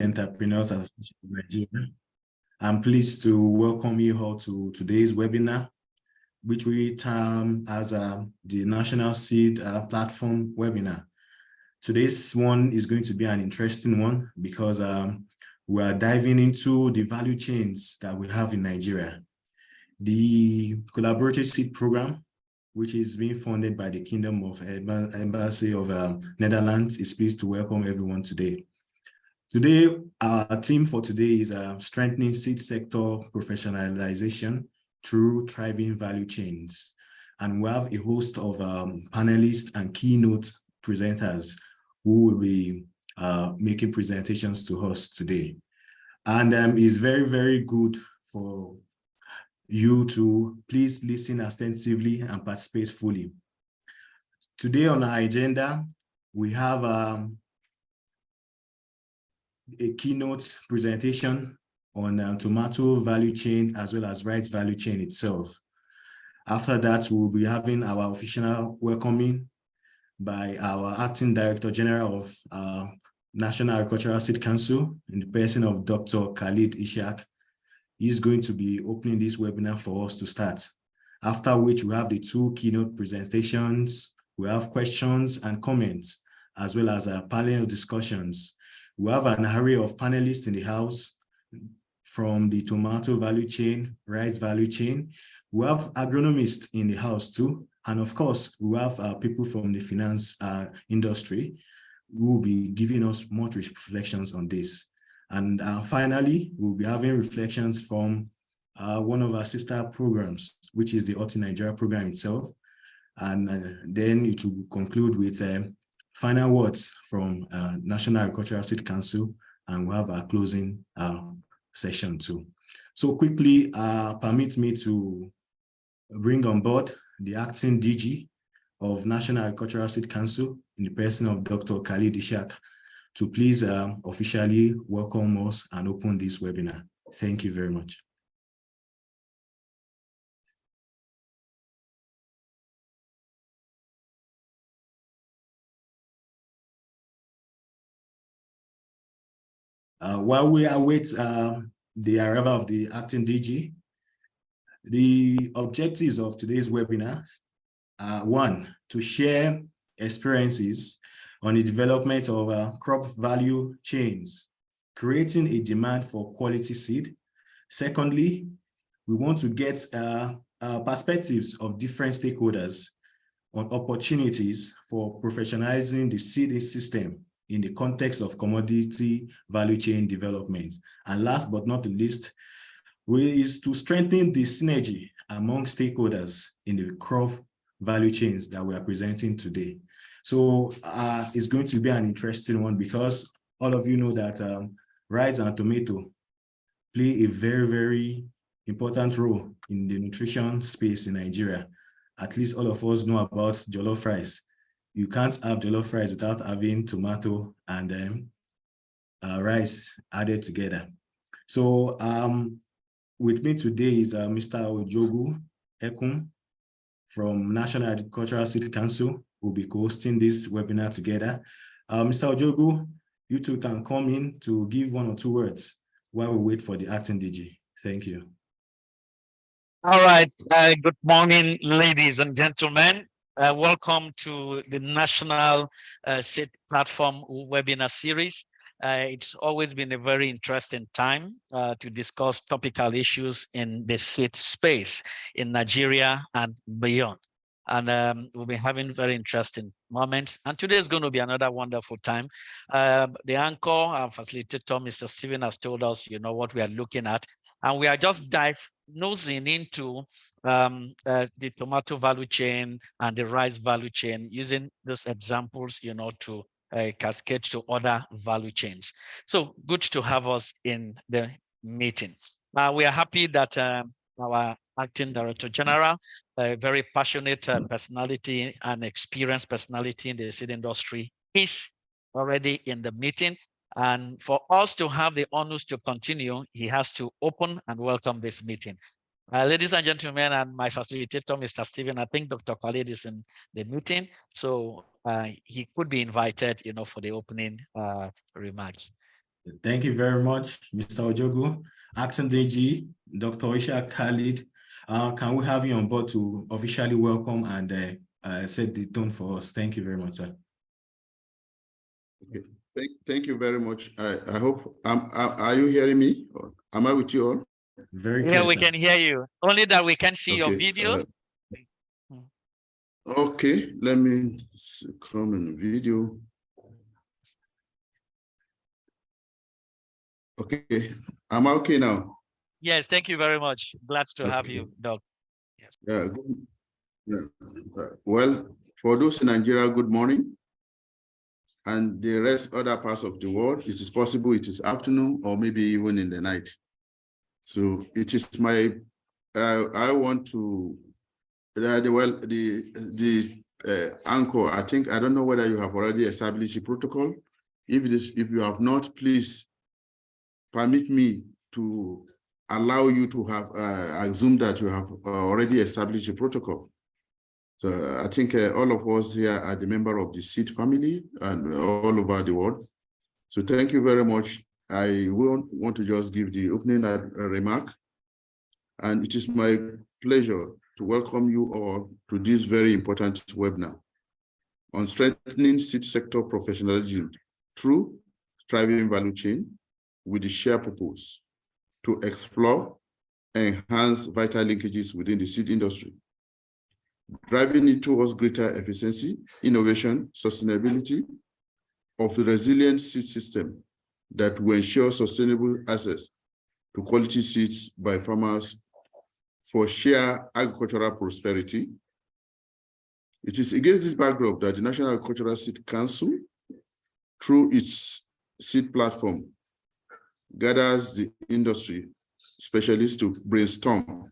Entrepreneurs Association of Nigeria. I'm pleased to welcome you all to today's webinar, which we term as the National Seed Platform webinar. Today's one is going to be an interesting one because we are diving into the value chains that we have in Nigeria. The Collaborative Seed Program, which is being funded by the Kingdom of Embassy of Netherlands, is pleased to welcome everyone today. Today, our theme for today is strengthening seed sector professionalization through thriving value chains. And we have a host of panelists and keynote presenters who will be making presentations to us today. And it's very, very good for you to please listen attentively and participate fully. Today on our agenda, we have a keynote presentation on tomato value chain as well as rice value chain itself. After that, we'll be having our official welcoming by our Acting Director General of National Agricultural Seed Council in the person of Dr. Khalid Ishaq. He's going to be opening this webinar for us to start. After which we have the two keynote presentations, we have questions and comments, as well as panel discussions. We have an array of panelists in the house from the tomato value chain, rice value chain. We have agronomists in the house too. And of course, we have people from the finance industry who will be giving us much reflections on this. And finally, we'll be having reflections from one of our sister programs, which is the OT Nigeria program itself. And then it will conclude with final words from National Agricultural Seed Council, and we'll have our closing session too. So quickly, permit me to bring on board the acting DG of National Agricultural Seed Council in the person of Dr. Khalid Ishaq to please officially welcome us and open this webinar. Thank you very much. While we await the arrival of the acting DG, the objectives of today's webinar are one, to share experiences on the development of crop value chains, creating a demand for quality seed. Secondly, we want to get perspectives of different stakeholders on opportunities for professionalizing the seeding system in the context of commodity value chain development. And last but not the least, is to strengthen the synergy among stakeholders in the crop value chains that we are presenting today. So it's going to be an interesting one because all of you know that rice and tomato play a very, very important role in the nutrition space in Nigeria. At least all of us know about jollof rice. You can't have jollof rice without having tomato and rice added together. So with me today is Mr. Ojogu Ekun from National Agricultural Seed Council. We'll be hosting this webinar together. Mr. Ojogu, you two can come in to give one or two words while we wait for the acting DG. Thank you. All right. Good morning, ladies and gentlemen. Welcome to the National Seed Platform webinar series. It's always been a very interesting time to discuss topical issues in the seed space in Nigeria and beyond. And we'll be having very interesting moments. And today is going to be another wonderful time. The anchor, our facilitator, Mr. Stephen, has told us, what we are looking at. And we are just nosing into the tomato value chain and the rice value chain, using those examples, to cascade to other value chains. So good to have us in the meeting. We are happy that our Acting Director General, a very passionate personality and experienced personality in the seed industry, is already in the meeting. And for us to have the honors to continue, he has to open and welcome this meeting. Ladies and gentlemen, and my facilitator, Mr. Stephen, I think Dr. Khalid is in the meeting, so he could be invited, for the opening remarks. Thank you very much, Mr. Ojogo. Acting DG, Dr. Isha Khalid, can we have you on board to officially welcome and set the tone for us? Thank you very much, sir. Okay. Thank you very much. I hope, are you hearing me? Or am I with you all? Very Yeah, clear, we sir. can hear you. Only that we can see your Okay, video. Okay, let me come in video. Okay, am I okay now? Yes, thank you very much. Glad to have you, Doc. Yes. Yeah. Well, for those in Nigeria, good morning. And the rest other parts of the world, it is possible it is afternoon or maybe even in the night. So it is my, I want to, the anchor, I think, I don't know whether you have already established a protocol. If you have not, please permit me to allow you to have, assume that you have already established a protocol. So I think all of us here are the member of the SEED family and all over the world. So thank you very much. I want to just give the opening remark. And it is my pleasure to welcome you all to this very important webinar on strengthening SEED sector professionalism through thriving value chain with the shared purpose to explore and enhance vital linkages within the seed industry, driving it towards greater efficiency, innovation, sustainability of the resilient seed system that will ensure sustainable access to quality seeds by farmers for shared agricultural prosperity. It is against this backdrop that the National Agricultural Seed Council, through its seed platform, gathers the industry specialists to brainstorm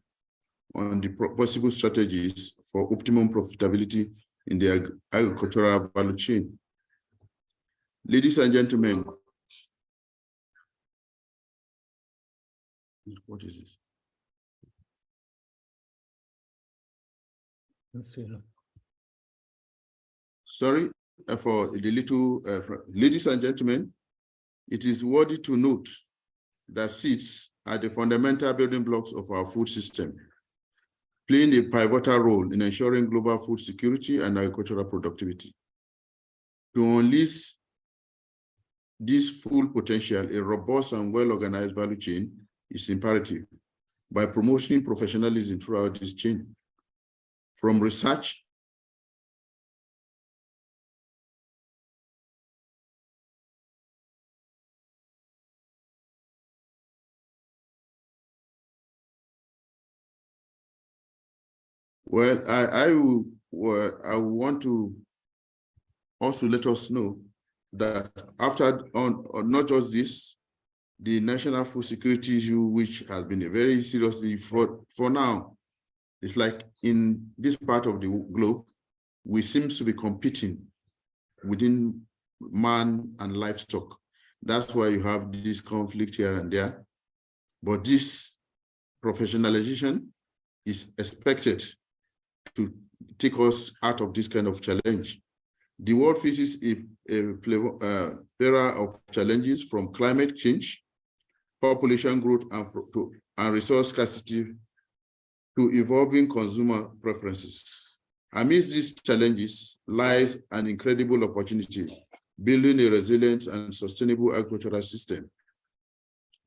on the possible strategies for optimum profitability in the agricultural value chain. Ladies and gentlemen, what is this? Sorry for the little, ladies and gentlemen, it is worthy to note that seeds are the fundamental building blocks of our food system, playing a pivotal role in ensuring global food security and agricultural productivity. To unleash this full potential, a robust and well-organized value chain is imperative by promoting professionalism throughout this chain, from research Well, I want to also let us know that after on not just this, the national food security issue, which has been a very seriously for now, it's like in this part of the globe, we seem to be competing within man and livestock. That's why you have this conflict here and there. But this professionalization is expected to take us out of this kind of challenge. The world faces a plethora of challenges, from climate change, population growth, and resource scarcity to evolving consumer preferences. Amidst these challenges lies an incredible opportunity, building a resilient and sustainable agricultural system.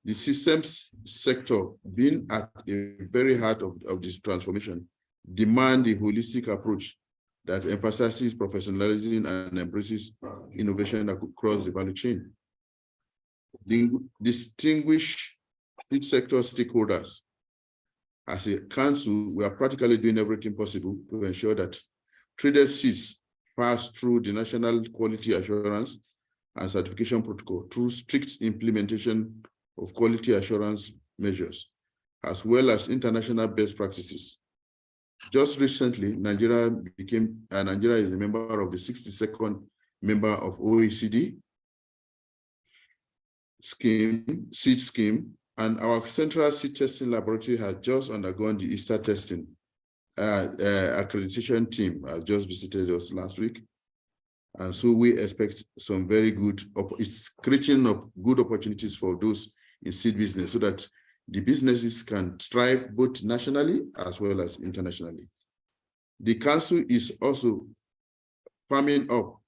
The systems sector, being at the very heart of this transformation, demand a holistic approach that emphasizes professionalism and embraces innovation across the value chain. The distinguished seed sector stakeholders, as a council, we are practically doing everything possible to ensure that traded seeds pass through the National Quality Assurance and Certification Protocol through strict implementation of quality assurance measures, as well as international best practices. Just recently, Nigeria is a member of the 62nd member of OECD seed scheme, and our central seed testing laboratory has just undergone the Easter testing. Accreditation team has just visited us last week, And so we expect some very good, it's creating of good opportunities for those in seed business so that the businesses can thrive both nationally as well as internationally. The council is also firming up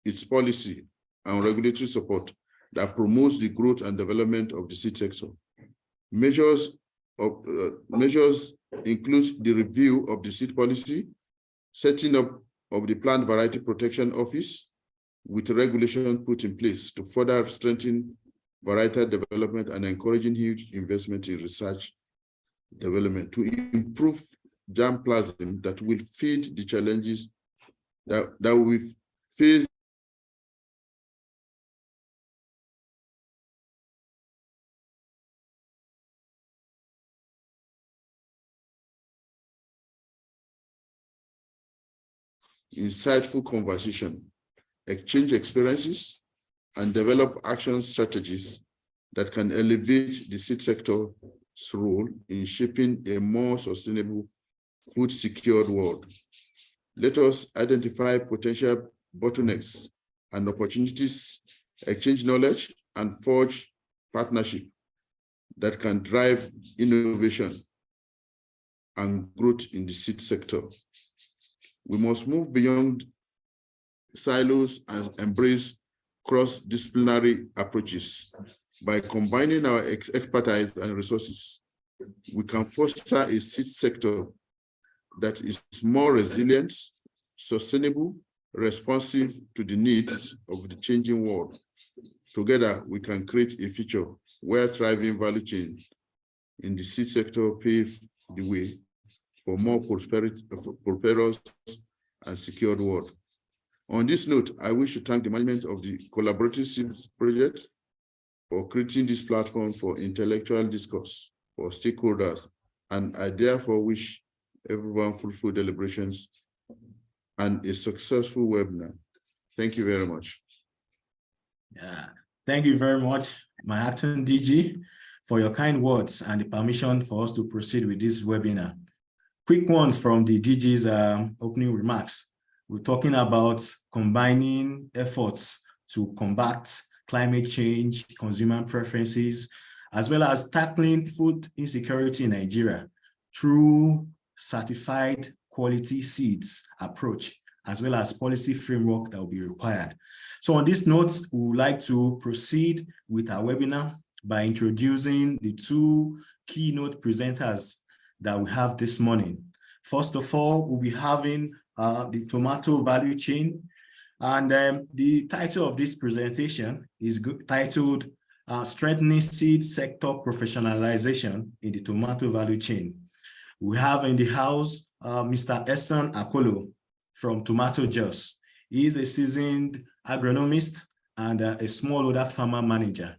its policy and regulatory support that promotes the growth and development of the seed sector. Measures include the review of the seed policy, setting up of the Plant Variety Protection Office with regulation put in place to further strengthen varietal development and encouraging huge investment in research development to improve germplasm that will feed the challenges that we face insightful conversation, exchange experiences, and develop action strategies that can elevate the seed sector's role in shaping a more sustainable, food-secured world. Let us identify potential bottlenecks and opportunities, exchange knowledge, and forge partnership that can drive innovation and growth in the seed sector. We must move beyond silos and embrace cross-disciplinary approaches. By combining our expertise and resources, we can foster a seed sector that is more resilient, sustainable, responsive to the needs of the changing world. Together, we can create a future where thriving value chain in the seed sector pave the way for more prosperous and secured world. On this note, I wish to thank the management of the Collaborative Seeds Project for creating this platform for intellectual discourse for stakeholders, and I therefore wish everyone fruitful deliberations and a successful webinar. Thank you very much. Yeah, thank you very much, my acting DG, for your kind words and the permission for us to proceed with this webinar. Quick ones from the DG's opening remarks. We're talking about combining efforts to combat climate change, consumer preferences, as well as tackling food insecurity in Nigeria through certified quality seeds approach, as well as policy framework that will be required. So on this note, we would like to proceed with our webinar by introducing the two keynote presenters that we have this morning. First of all, we'll be having the tomato value chain. And the title of this presentation is titled Strengthening Seed Sector Professionalization in the Tomato Value Chain. We have in the house Mr. Eson Akolo from Tomato Jos. He is a seasoned agronomist and a smallholder farmer manager.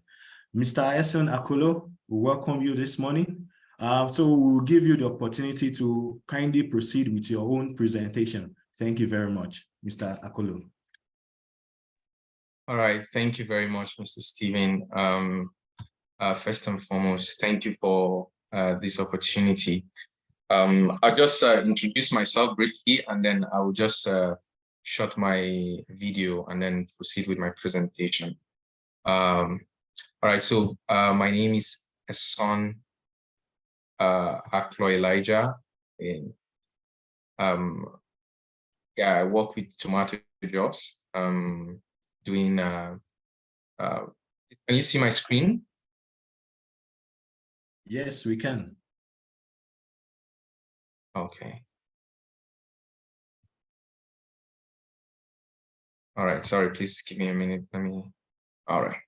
Mr. Eson Akolo, we welcome you this morning. So we'll give you the opportunity to kindly proceed with your own presentation. Thank you very much, Mr. Akolo. All right, thank you very much, Mr. Stephen. First and foremost, thank you for this opportunity. I'll just introduce myself briefly, and then I will just shut my video and then proceed with my presentation. All right, so my name is Eson Aklo Elijah. Yeah, I work with Tomato Jos. Doing can you see my screen? Yes, we can. Okay. All right, sorry, please give me a minute. All right.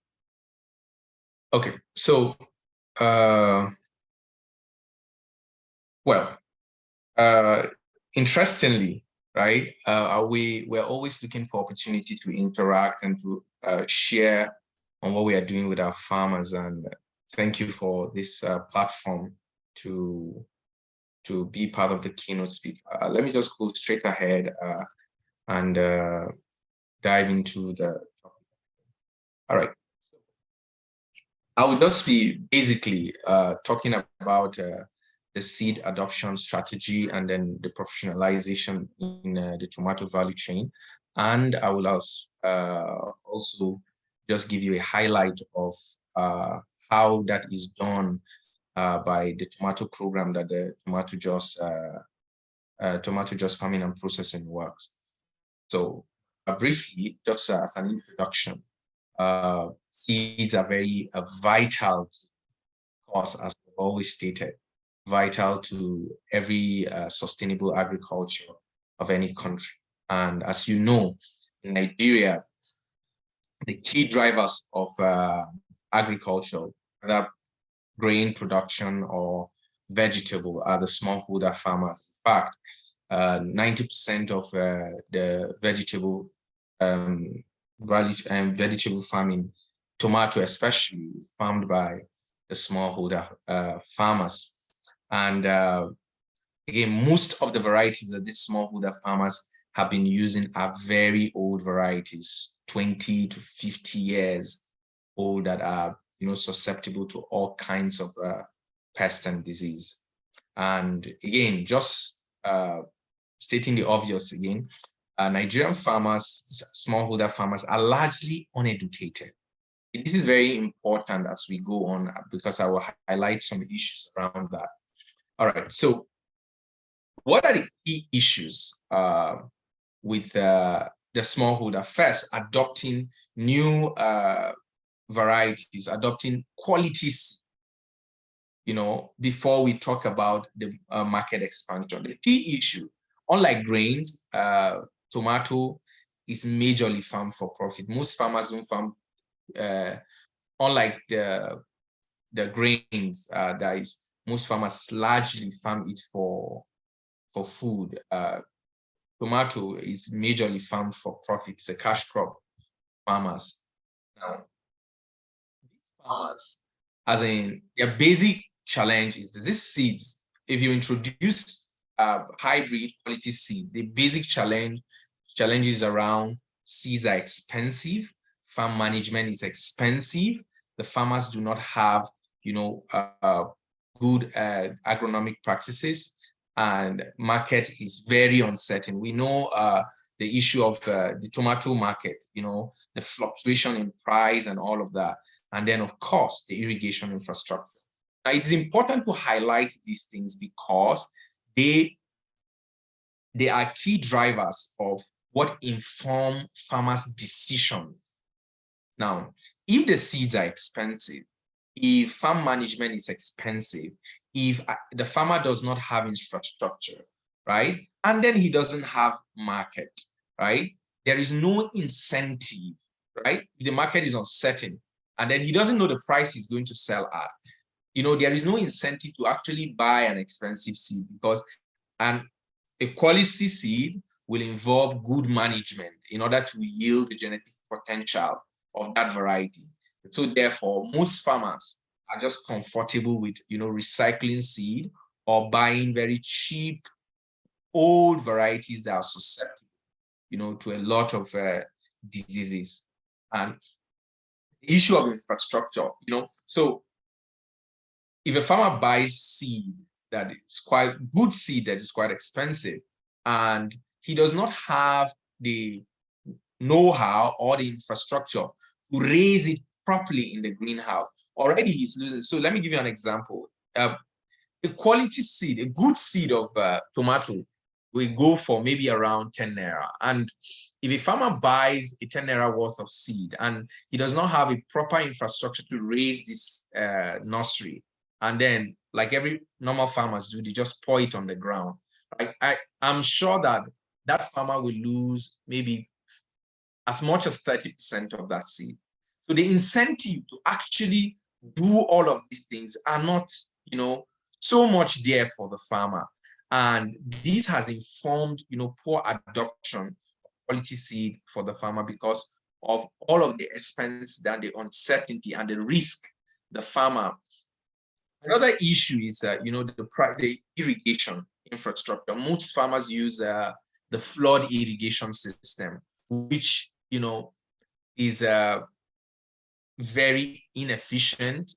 Okay, so interestingly, right? We're always looking for opportunity to interact and to share on what we are doing with our farmers. And thank you for this platform to be part of the keynote speaker. Let me just go straight ahead and dive into the topic. All right. I will just be basically talking about the seed adoption strategy and then the professionalization in the tomato value chain. And I will also just give you a highlight of how that is done by the tomato program that the Tomato Juice farming and processing works. So briefly, just as an introduction, seeds are very vital to us, as we've always stated, vital to every sustainable agriculture of any country. And as you know, in Nigeria, the key drivers of agriculture, whether grain production or vegetable, are the smallholder farmers. In fact, 90% of the vegetable vegetable farming, tomato especially, farmed by the smallholder farmers. And again, most of the varieties that these smallholder farmers have been using are very old varieties, 20 to 50 years old, that are susceptible to all kinds of pest and disease. And again, just stating the obvious again, Nigerian farmers, smallholder farmers, are largely uneducated. This is very important as we go on, because I will highlight some issues around that. All right, so what are the key issues with the smallholder? First, adopting new varieties, adopting qualities, before we talk about the market expansion. The key issue, unlike grains, tomato is majorly farmed for profit. Most farmers don't farm, unlike the grains, most farmers largely farm it for food. Tomato is majorly farmed for profit. It's a cash crop. Farmers now, these farmers, as in their basic challenge is these seeds. If you introduce hybrid quality seed, the basic challenges around seeds are expensive. Farm management is expensive. The farmers do not have, good agronomic practices, and market is very uncertain. We know the issue of the tomato market, the fluctuation in price and all of that. And then, of course, the irrigation infrastructure. Now, it's important to highlight these things because they are key drivers of what inform farmers' decisions. Now, if the seeds are expensive, if farm management is expensive, if the farmer does not have infrastructure, right, and then he doesn't have market, right, there is no incentive, right? The market is uncertain, and then he doesn't know the price he's going to sell at. There is no incentive to actually buy an expensive seed, because a quality seed will involve good management in order to yield the genetic potential of that variety. So therefore, most farmers are just comfortable with, recycling seed or buying very cheap old varieties that are susceptible, to a lot of diseases. And the issue of infrastructure, so if a farmer buys seed that is quite good, seed that is quite expensive, and he does not have the know-how or the infrastructure to raise it properly in the greenhouse, already he's losing. So let me give you an example. A quality seed, a good seed of tomato will go for maybe around 10 naira. And if a farmer buys a 10 naira worth of seed and he does not have a proper infrastructure to raise this nursery, and then, like every normal farmers do, they just pour it on the ground, I'm sure that that farmer will lose maybe as much as 30% of that seed. So the incentive to actually do all of these things are not, so much there for the farmer. And this has informed, poor adoption of quality seed for the farmer because of all of the expense and the uncertainty and the risk the farmer. Another issue is, the irrigation infrastructure. Most farmers use the flood irrigation system, which, is very inefficient.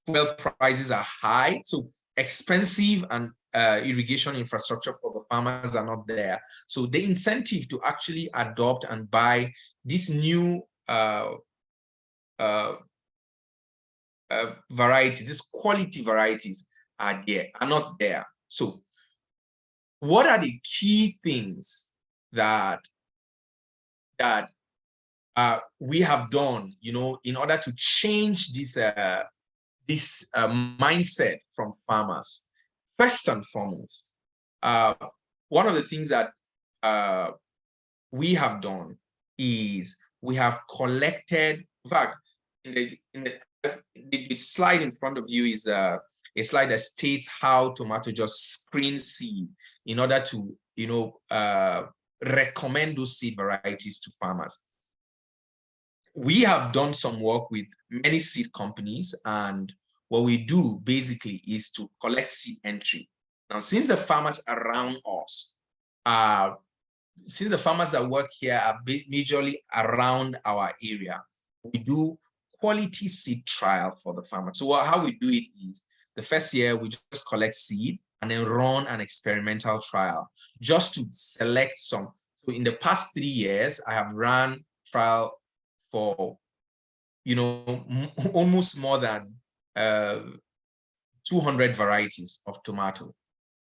Fuel prices are high, so expensive and irrigation infrastructure for the farmers are not there. So the incentive to actually adopt and buy these new varieties, these quality varieties are not there. So what are the key things that we have done, in order to change this mindset from farmers? First and foremost, one of the things that we have done is we have collected, in fact, the slide in front of you is a slide that states how tomato just screen seed in order to, recommend those seed varieties to farmers. We have done some work with many seed companies, and what we do basically is to collect seed entry. Now, since the farmers around us since the farmers that work here are majorly around our area, we do quality seed trial for the farmers. So how we do it is, the first year we just collect seed and then run an experimental trial just to select some. So in the past 3 years, I have run trial for, almost more than 200 varieties of tomato.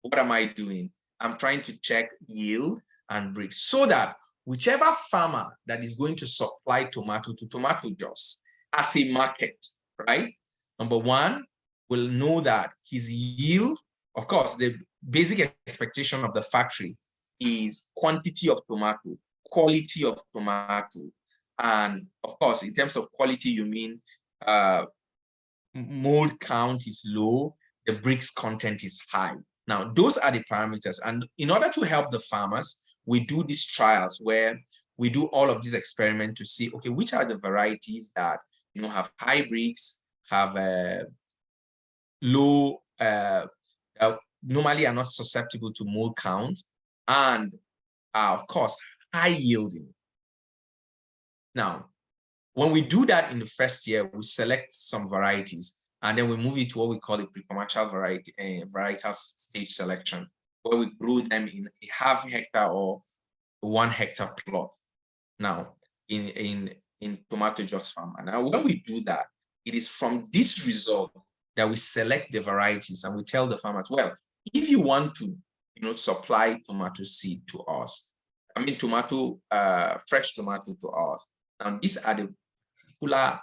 What am I doing? I'm trying to check yield and Brix, so that whichever farmer that is going to supply tomato to Tomato Jos as a market, right? Number one, will know that his yield, of course, the basic expectation of the factory is quantity of tomato, quality of tomato. And of course, in terms of quality, you mean mold count is low, the Brix content is high. Now, those are the parameters. And in order to help the farmers, we do these trials where we do all of these experiments to see, okay, which are the varieties that, have high Brix, have low, normally are not susceptible to mold count, and are, of course, high yielding. Now, when we do that in the first year, we select some varieties, and then we move it to what we call a pre-commercial varietal stage selection, where we grow them in a half hectare or 1 hectare plot. Now, in Tomato Jos farm. And now when we do that, it is from this result that we select the varieties, and we tell the farmers, well, if you want to, supply tomato seed to us, fresh tomato to us, now these are the particular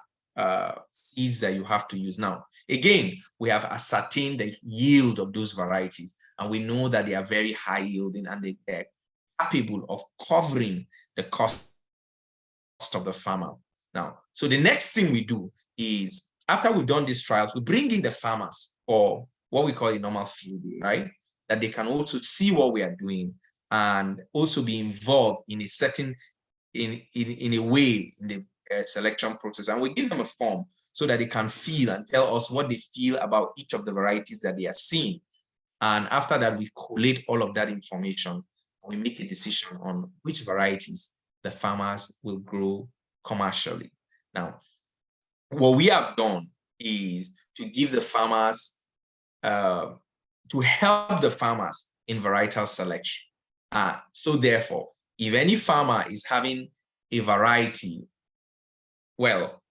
seeds that you have to use. Now, again, we have ascertained the yield of those varieties, and we know that they are very high yielding, and they're capable of covering the cost of the farmer. Now, so the next thing we do is, after we've done these trials, we bring in the farmers for what we call a normal field day, right? That they can also see what we are doing and also be involved in a certain, in a way in the selection process. And we give them a form so that they can feel and tell us what they feel about each of the varieties that they are seeing. And after that, we collate all of that information. We make a decision on which varieties the farmers will grow commercially. Now, what we have done is to give the farmers, to help the farmers in varietal selection. So therefore, if any farmer is having a variety, well,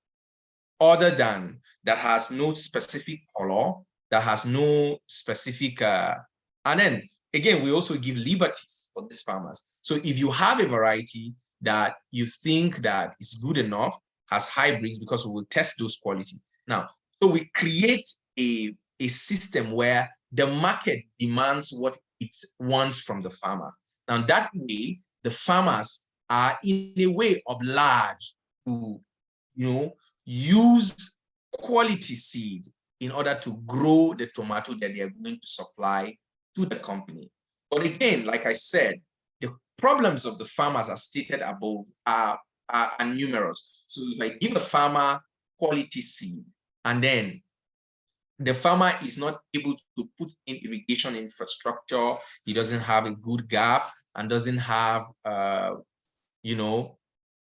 other than that has no specific color, that has no specific, and then again, we also give liberties for these farmers. So if you have a variety that you think that is good enough, has hybrids, because we will test those quality. Now, so we create a system where the market demands what it wants from the farmer. Now, that way, the farmers are in a way obliged to, use quality seed in order to grow the tomato that they are going to supply to the company. But again, like I said, the problems of the farmers as stated above are numerous. So if I give a farmer quality seed and then the farmer is not able to put in irrigation infrastructure, he doesn't have a good gap and doesn't have,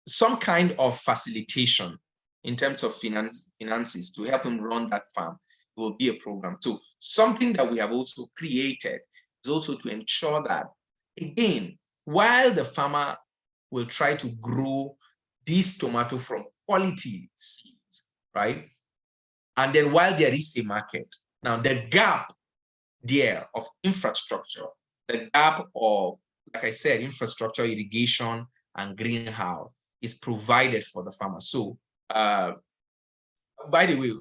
some kind of facilitation in terms of finances to help him run that farm, will be a program. So something that we have also created is also to ensure that, again, while the farmer will try to grow this tomato from quality seeds, right? And then while there is a market, now the gap there of infrastructure, the gap of, like I said, infrastructure, irrigation, and greenhouse is provided for the farmer. So, by the way,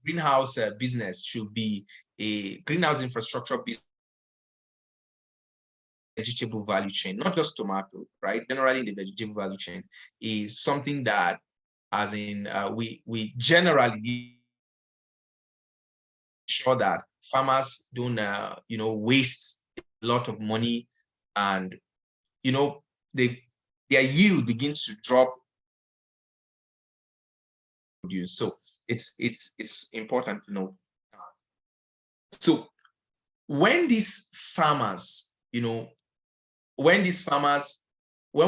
greenhouse business should be a greenhouse infrastructure business, vegetable value chain, not just tomato, right? Generally, in the vegetable value chain is something that, as in, we generally ensure that farmers don't, waste a lot of money, and their yield begins to drop. So it's important to know. So when these farmers, when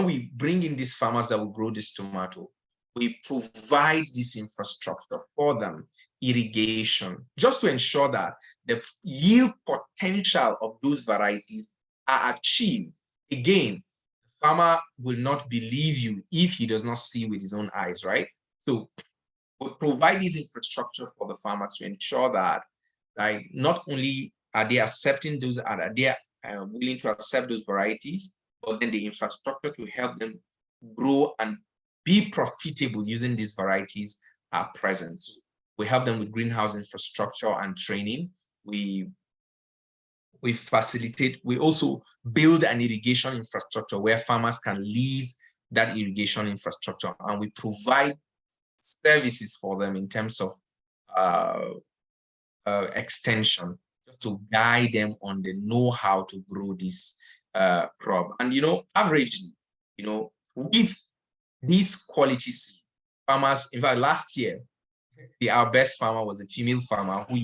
we bring in these farmers that will grow this tomato, we provide this infrastructure for them, irrigation, just to ensure that the yield potential of those varieties are achieved. Again, the farmer will not believe you if he does not see with his own eyes, right? So we provide this infrastructure for the farmers to ensure that, like, not only are they accepting those, are they willing to accept those varieties, but then the infrastructure to help them grow and be profitable using these varieties are present. So we help them with greenhouse infrastructure and training. We facilitate, we also build an irrigation infrastructure where farmers can lease that irrigation infrastructure, and we provide services for them in terms of extension, just to guide them on the know-how to grow this crop. And averagely, with this quality seed, farmers, in fact, last year, our best farmer was a female farmer who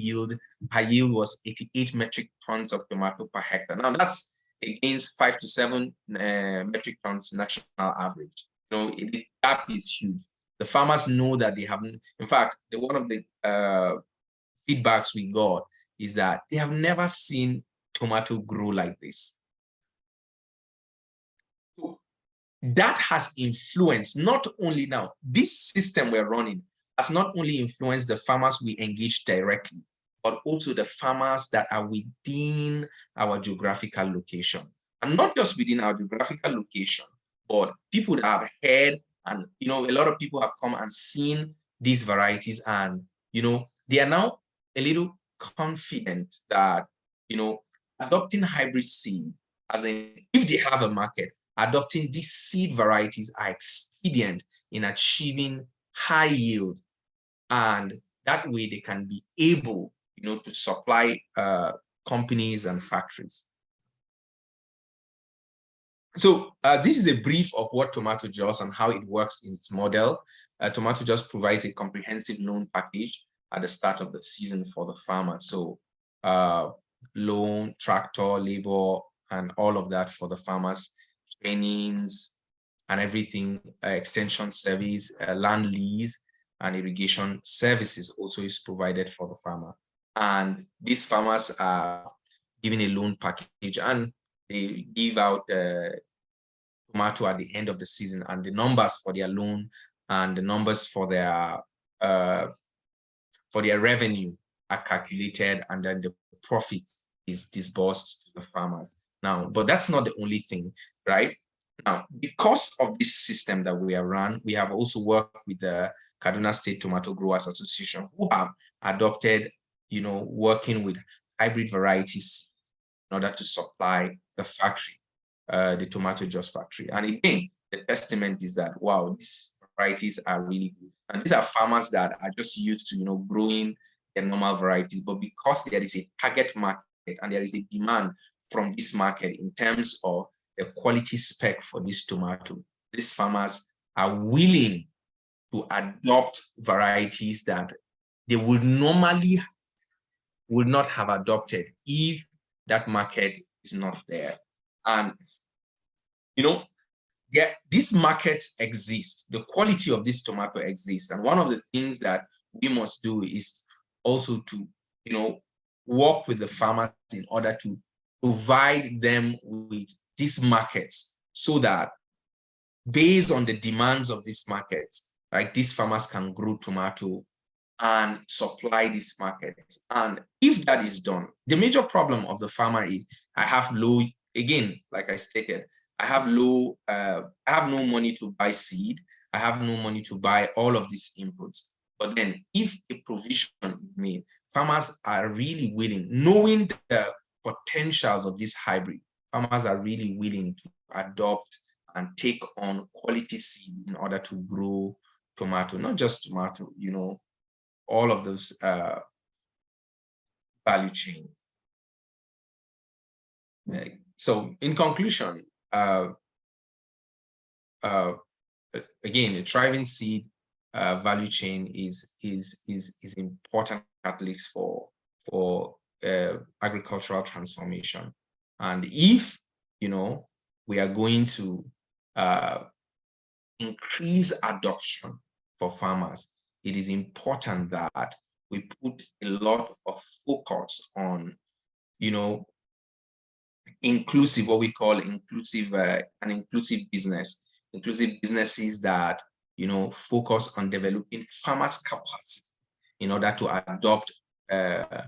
her yield was 88 metric tons of tomato per hectare. Now that's against 5 to 7 metric tons national average. The gap is huge. The farmers know that they haven't. In fact, one of the feedbacks we got is that they have never seen tomato grow like this. So that has influenced, not only now, this system we're running has not only influenced the farmers we engage directly, but also the farmers that are within our geographical location. And not just within our geographical location, but people that have heard, and a lot of people have come and seen these varieties, and they are now a little confident that adopting hybrid seed, as in, if they have a market, adopting these seed varieties are expedient in achieving high yield, and that way they can be able to supply companies and factories. So this is a brief of what Tomato Jaws and how it works in its model. Tomato Jaws provides a comprehensive loan package at the start of the season for the farmer. So loan, tractor, labor, and all of that for the farmers, trainings and everything, extension service, land lease, and irrigation services also is provided for the farmer. And these farmers are given a loan package, and they give out tomato at the end of the season, and the numbers for their loan and the numbers for their revenue are calculated, and then the profit is disbursed to the farmer. Now, but that's not the only thing, right? Now, because of this system that we have run, we have also worked with the Kaduna State Tomato Growers Association, who have adopted, working with hybrid varieties in order to supply the factory, the Tomato Jaws factory. And again, the testament is that, wow, these varieties are really good. And these are farmers that are just used to, growing the normal varieties, but because there is a target market and there is a demand from this market in terms of the quality spec for this tomato, these farmers are willing to adopt varieties that they would normally would not have adopted if that market is not there. And these markets exist. The quality of this tomato exists, and one of the things that we must do is also to work with the farmers in order to provide them with these markets so that based on the demands of these markets, like these farmers can grow tomato and supply this market. And if that is done, the major problem of the farmer is I have low, again, like I stated, I have no money to buy seed. I have no money to buy all of these inputs. But then if a provision is made, farmers are really willing, knowing the potentials of this hybrid, farmers are really willing to adopt and take on quality seed in order to grow tomato, not just tomato, all of those value chains. So in conclusion, again, a thriving seed value chain is important, at least for agricultural transformation. And if we are going to increase adoption for farmers, it is important that we put a lot of focus on, inclusive, what we call inclusive, an inclusive businesses that, focus on developing farmers' capacity in order to adopt, to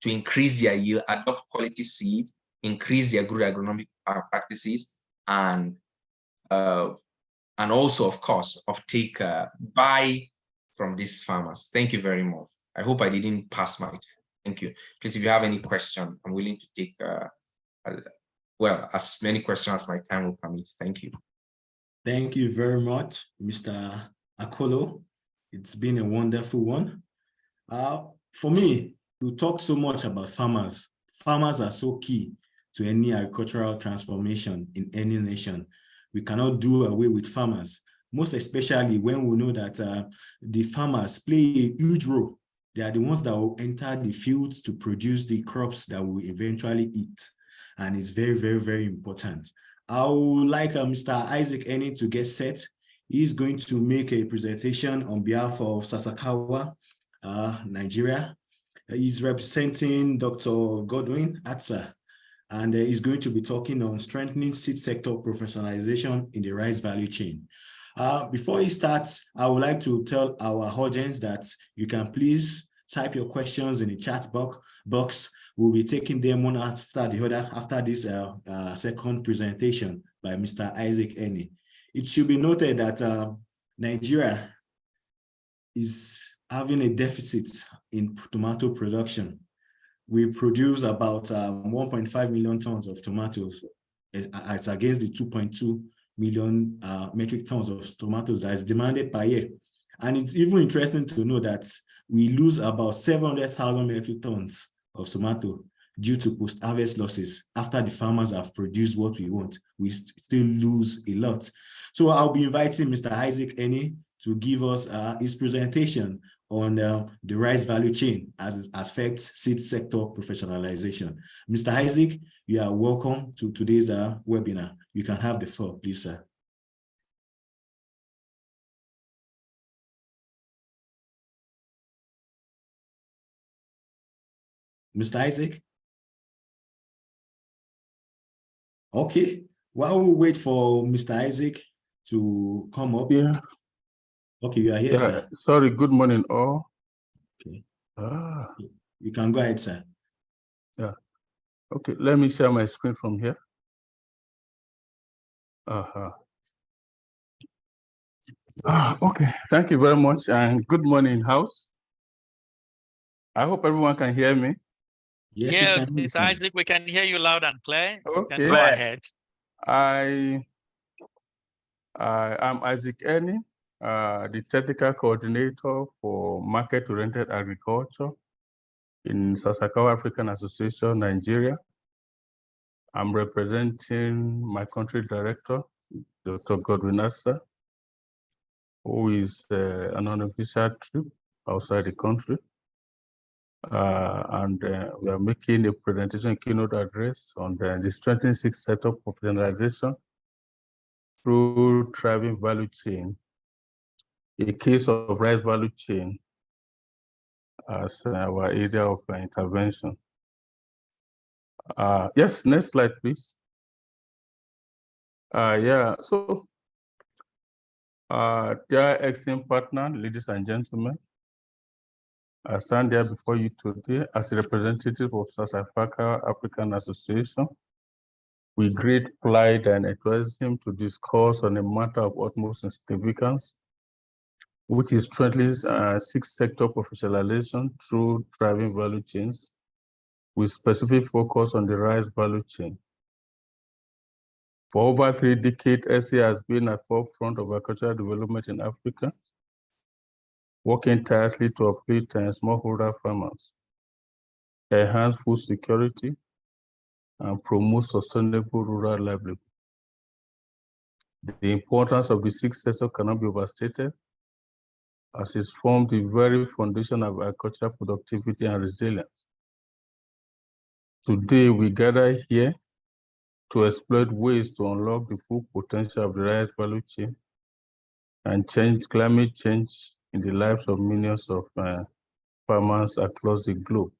increase their yield, adopt quality seeds, increase their good agronomic practices, and also, of course, buy from these farmers. Thank you very much. I hope I didn't pass my time. Thank you. Please, if you have any question, I'm willing to take, well, as many questions as my time will permit. Thank you. Thank you very much, Mr. Akolo. It's been a wonderful one. For me, you talk so much about farmers. Farmers are so key to any agricultural transformation in any nation. We cannot do away with farmers, most especially when we know that the farmers play a huge role. They are the ones that will enter the fields to produce the crops that we eventually eat. And it's very, very, very important. I would like Mr. Isaac Eni to get set. He's going to make a presentation on behalf of Sasakawa, Nigeria. He's representing Dr. Godwin Atsa, and he's going to be talking on strengthening seed sector professionalization in the rice value chain. Before he starts, I would like to tell our audience that you can please type your questions in the chat box. We'll be taking them one after the other after this second presentation by Mr. Isaac Eni. It should be noted that Nigeria is having a deficit in tomato production. We produce about 1.5 million tons of tomatoes. It's against the 2.2 million metric tons of tomatoes that is demanded per year. And it's even interesting to know that we lose about 700,000 metric tons of tomato due to post-harvest losses. After the farmers have produced what we want, we still lose a lot. So I'll be inviting Mr. Isaac Eni to give us his presentation on the rice value chain as it affects seed sector professionalization. Mr. Isaac, you are welcome to today's webinar. You can have the floor, please, sir. Mr. Isaac? Okay, while we wait for Mr. Isaac to come up. Yeah. Okay, you are here, sir. Sorry, good morning, all. Okay. You can go ahead, sir. Yeah. Okay, let me share my screen from here. Okay, thank you very much, and good morning, house. I hope everyone can hear me. Yes, Mr. Isaac, we can hear you loud and clear. Okay. You can go ahead. I'm Isaac Eni, the technical coordinator for market-oriented agriculture in Sasakawa African Association, Nigeria. I'm representing my country director, Dr. Godwin Asa, who is an unofficial trip outside the country. And we are making a presentation keynote address on the strengthening seed sector professionalization through thriving value chain, a case of rice value chain as our area of intervention. Yes, next slide, please. Yeah, so dear excellent partner, ladies and gentlemen, I stand here before you today as a representative of South Africa African Association with great pride and enthusiasm to discuss on a matter of utmost significance, which is strengthening six-sector professionalization through driving value chains with specific focus on the rice value chain. For over 3 decades, SA has been at the forefront of agricultural development in Africa, working tirelessly to uplift smallholder farmers, enhance food security, and promote sustainable rural livelihood. The importance of the sixth sector cannot be overstated, as it forms the very foundation of agricultural productivity and resilience. Today, we gather here to exploit ways to unlock the full potential of the rice value chain and change climate change in the lives of millions of farmers across the globe.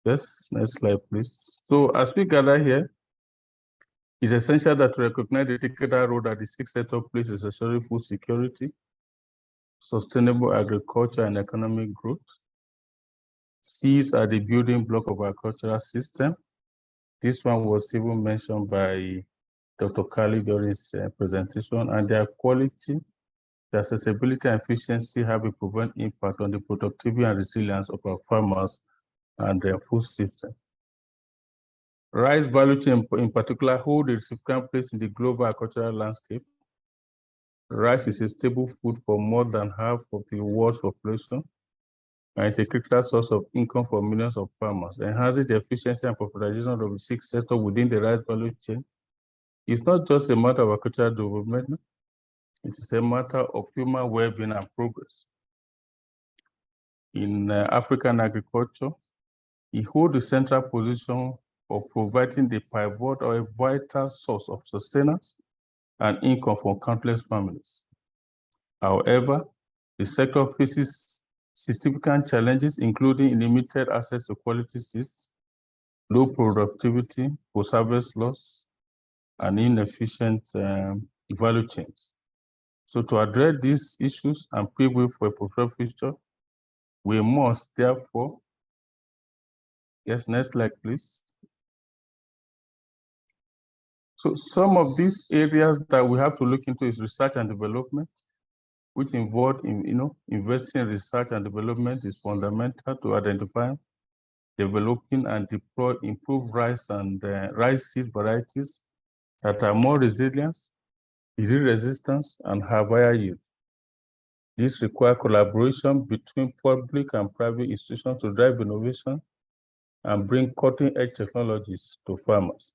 Yes, next slide, please. So as we gather here, it's essential that we recognize the decadal role that the sixth sector plays in ensuring food security, sustainable agriculture, and economic growth. Seeds are the building block of our cultural system. This one was even mentioned by Dr. Kali during his presentation, and their quality, their accessibility and efficiency have a proven impact on the productivity and resilience of our farmers and their food system. Rice value chain in particular hold a significant place in the global agricultural landscape. Rice is a staple food for more than half of the world's population, and it's a critical source of income for millions of farmers. Enhancing the efficiency and professionalization of the sixth sector within the rice value chain is not just a matter of agricultural development, it is a matter of human well-being and progress. In African agriculture, it holds the central position of providing the pivot or a vital source of sustenance and income for countless families. However, the sector faces significant challenges, including limited access to quality seeds, low productivity, post-harvest loss, and inefficient value chains. So to address these issues and pave way for a prosperous future, we must therefore, yes, next slide, please. So some of these areas that we have to look into is research and development, which involve investing in research and development is fundamental to identify, developing, and deploy improved rice and rice seed varieties that are more resilient, disease resistant, and have higher yield. This requires collaboration between public and private institutions to drive innovation and bring cutting-edge technologies to farmers.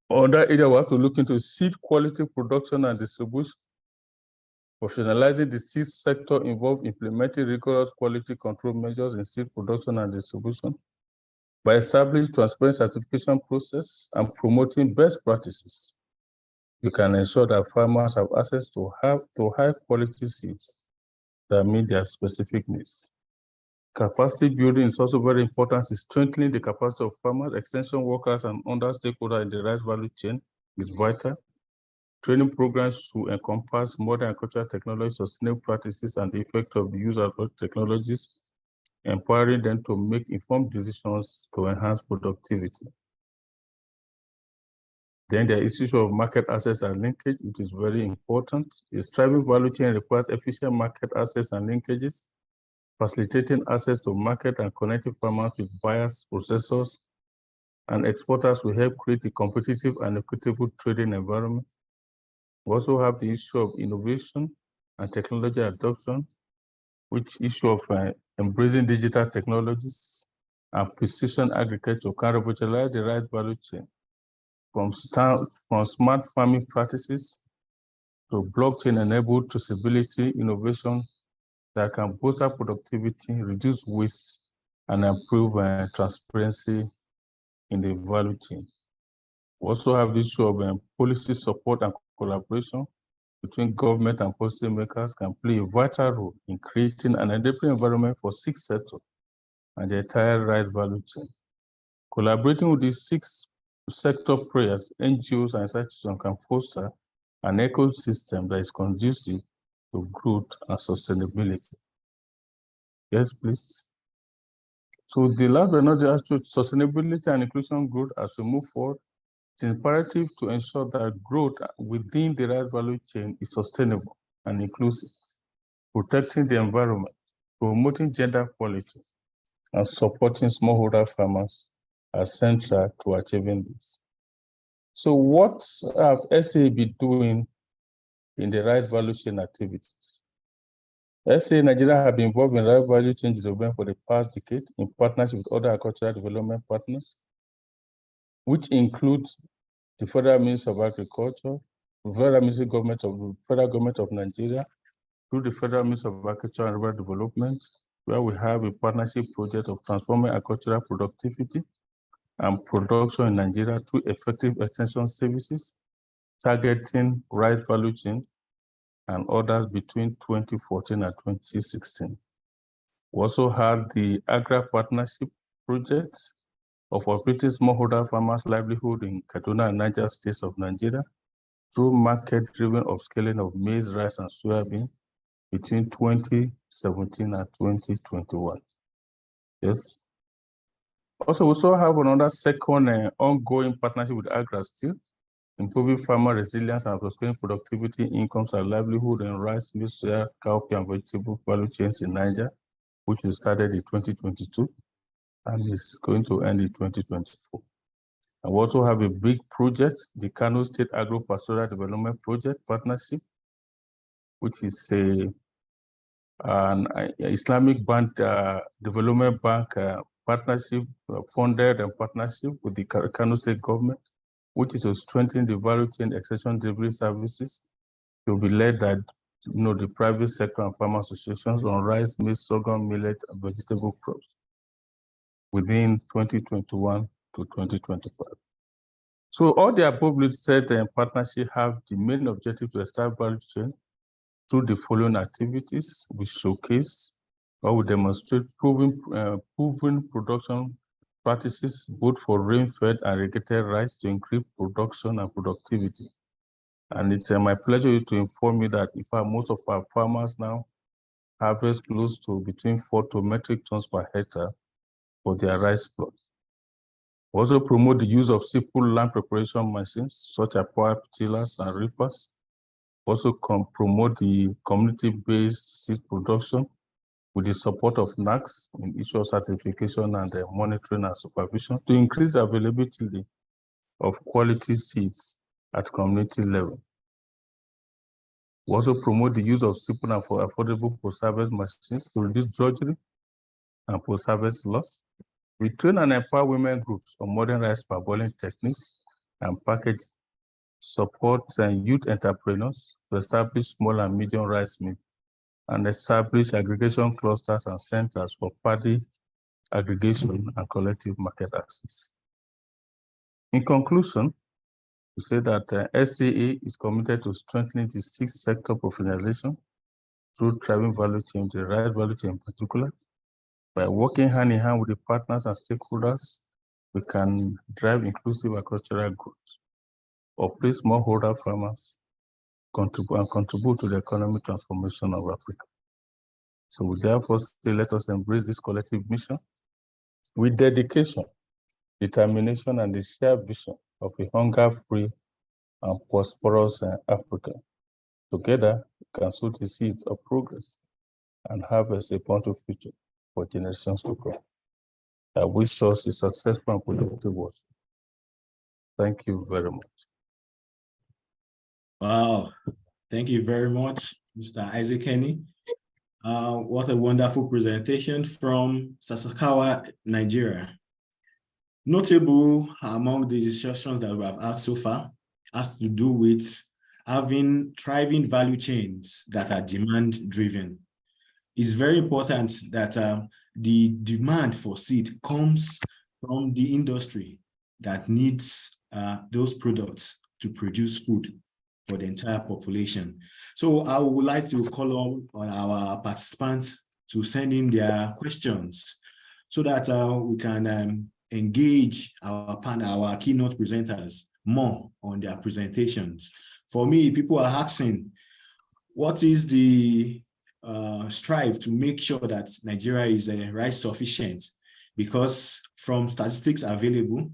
Other area we have to look into seed quality production and distribution. Professionalizing the seed sector involves implementing rigorous quality control measures in seed production and distribution by establishing transparent certification process and promoting best practices. You can ensure that farmers have access to high quality seeds that meet their specific needs. Capacity building is also very important in strengthening the capacity of farmers, extension workers, and other stakeholders in the rice value chain is vital. Training programs should encompass modern agricultural technology, sustainable practices, and the effect of the use of technologies, empowering them to make informed decisions to enhance productivity. Then the issue of market access and linkage, which is very important. A thriving value chain requires efficient market access and linkages, facilitating access to market and connecting farmers with buyers, processors, and exporters will help create a competitive and equitable trading environment. We also have the issue of innovation and technology adoption, which issue of embracing digital technologies and precision agriculture can revitalize the rice value chain from smart farming practices to blockchain-enabled traceability innovation that can boost our productivity, reduce waste, and improve transparency in the value chain. We also have the issue of policy support and collaboration, between government and policymakers can play a vital role in creating an enabling environment for six sectors and the entire rice value chain. Collaborating with these six sector players, NGOs and institutions can foster an ecosystem that is conducive to growth and sustainability. Yes, please. So the last but not least, sustainability and inclusion growth as we move forward, it's imperative to ensure that growth within the rice value chain is sustainable and inclusive, protecting the environment, promoting gender equality, and supporting smallholder farmers are central to achieving this. So what have SA been doing in the rice value chain activities? SA Nigeria have been involved in rice value chain development for the past decade in partnership with other agricultural development partners, which includes the Federal Ministry of Agriculture, the Federal Government of Nigeria, through the Federal Ministry of Agriculture and Rural Development, where we have a partnership project of transforming agricultural productivity and production in Nigeria through effective extension services, targeting rice value chain and others between 2014 and 2016. We also had the Agri Partnership Project of operating smallholder farmers' livelihood in Kaduna and Niger states of Nigeria through market-driven upscaling of maize, rice, and soybean between 2017 and 2021. Yes. Also, we also have another second ongoing partnership with AgriSteel, improving farmer resilience and upscaling productivity, incomes, and livelihood in rice, maize, soya, cowpea, and vegetable value chains in Niger, which we started in 2022 and is going to end in 2024. And we also have a big project, the Kano State Agro-Pastoral Development Project Partnership, which is an Islamic Bank Development Bank partnership, funded and partnership with the Kano State government, which is to strengthen the value chain extension delivery services to be led by the private sector and farmer associations on rice, maize, sorghum, millet, and vegetable crops within 2021 to 2025. So all the above listed partnership have the main objective to establish value chain through the following activities. We showcase or we demonstrate proven production practices both for rain-fed and irrigated rice to increase production and productivity. And it's my pleasure to inform you that in fact most of our farmers now harvest close to between 4 metric tons per hectare for their rice plots. We also promote the use of simple land preparation machines such as power tillers and reapers. Also promote the community-based seed production with the support of NACS in issue of certification and monitoring and supervision to increase the availability of quality seeds at community level. We also promote the use of simple and affordable post-harvest machines to reduce drudgery and post-harvest loss. We train and empower women groups on modern rice parboiling techniques and packaging, support youth entrepreneurs to establish small and medium rice mills, and establish aggregation clusters and centers for paddy aggregation and collective market access. In conclusion, we say that SCA is committed to strengthening the six sector professionalization through driving value chain, the rice value chain in particular. By working hand in hand with the partners and stakeholders, we can drive inclusive agricultural growth, uplift smallholder farmers, contribute to the economic transformation of Africa. So we therefore say, let us embrace this collective mission with dedication, determination, and the shared vision of a hunger-free and prosperous Africa. Together, we can sow the seeds of progress and harvest a bountiful future for generations to come. I wish us a successful and productive work. Thank you very much. Wow, thank you very much, Mr. Isaac Kenny. What a wonderful presentation from Sasakawa, Nigeria. Notable among the discussions that we have had so far has to do with having thriving value chains that are demand-driven. It's very important that the demand for seed comes from the industry that needs those products to produce food. for the entire population. So I would like to call on our participants to send in their questions so that we can engage our keynote presenters more on their presentations. For me, people are asking, what is the strive to make sure that Nigeria is rice sufficient? Because from statistics available,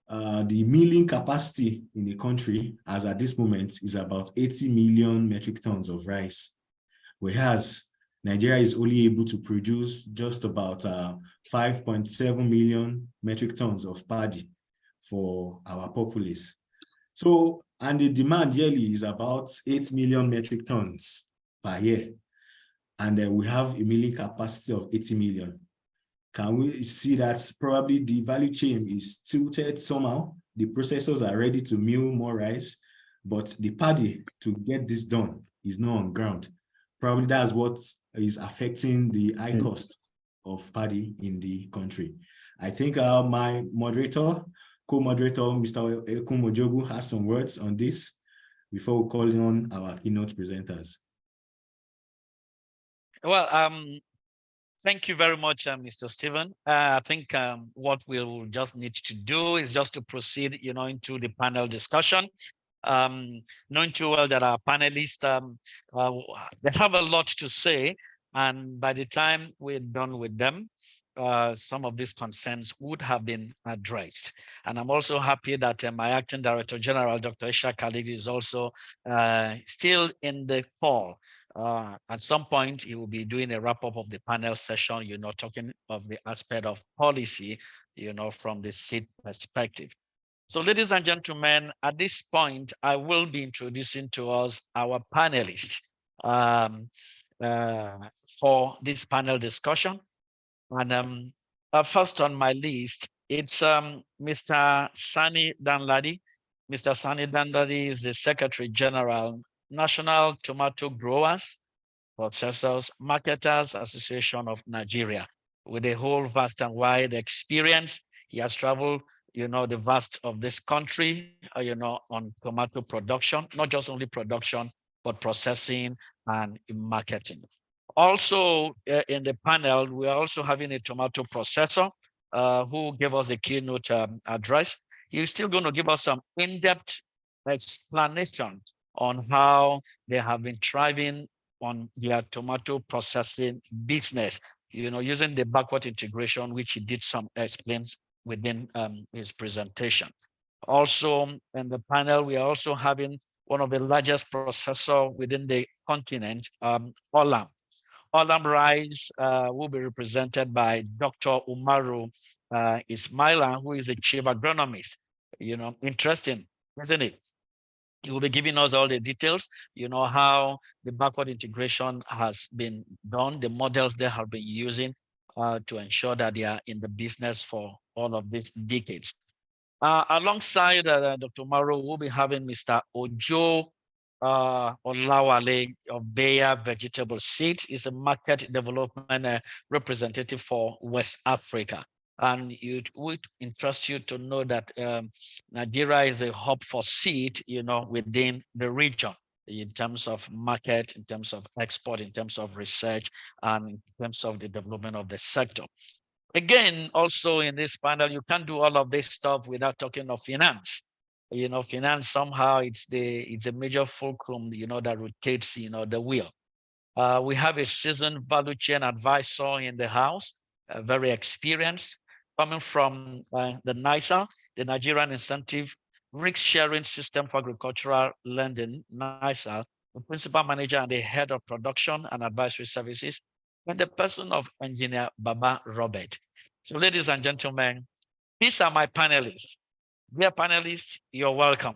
the milling capacity in the country as at this moment is about 80 million metric tons of rice, whereas Nigeria is only able to produce just about 5.7 million metric tons of paddy for our populace. So, and the demand yearly is about 8 million metric tons per year. And then we have a milling capacity of 80 million. Can we see that probably the value chain is tilted somehow? The processors are ready to mill more rice, but the paddy to get this done is not on ground. Probably that's what is affecting the high cost of paddy in the country. I think my moderator, co-moderator, Mr. Ekumojogu, has some words on this before we call on our keynote presenters. Well, thank you very much, Mr. Stephen. I think what we'll just need to do is just to proceed, into the panel discussion. Knowing too well that our panelists, they have a lot to say, and by the time we're done with them, some of these concerns would have been addressed. And I'm also happy that my acting director general, Dr. Isha Khalid, is also still in the call. At some point, he will be doing a wrap-up of the panel session, talking of the aspect of policy, from the seat perspective. So, ladies and gentlemen, at this point, I will be introducing to us our panelists for this panel discussion. And first on my list, it's Mr. Sani Danladi. Mr. Sani Danladi is the Secretary General, National Tomato Growers, Processors, Marketers Association of Nigeria. With a whole vast and wide experience, he has traveled, the vast of this country, on tomato production, not just only production, but processing and marketing. Also in the panel, we are also having a tomato processor who gave us a keynote address. He's still going to give us some in-depth explanation on how they have been thriving on their tomato processing business, using the backward integration, which he did some explains within his presentation. Also in the panel, we are also having one of the largest processor within the continent, Olam. Olam Rice will be represented by Dr. Umaru Ismaila, who is a chief agronomist. Interesting, isn't it? He will be giving us all the details, how the backward integration has been done, the models they have been using to ensure that they are in the business for all of these decades. Alongside Dr. Umaru, we'll be having Mr. Ojo Olawale of Bayer Vegetable Seeds. Is a market development representative for West Africa. And it would interest you to know that Nigeria is a hub for seed, within the region in terms of market, in terms of export, in terms of research, and in terms of the development of the sector. Again, also in this panel, you can't do all of this stuff without talking of finance. Finance somehow it's a major fulcrum, that rotates, the wheel. We have a seasoned value chain advisor in the house, very experienced, coming from the NISA, the Nigerian Incentive Risk Sharing System for Agricultural Lending, NISA, the principal manager and the head of production and advisory services, and the person of engineer Baba Robert. So, ladies and gentlemen, these are my panelists. Dear panelists, you're welcome.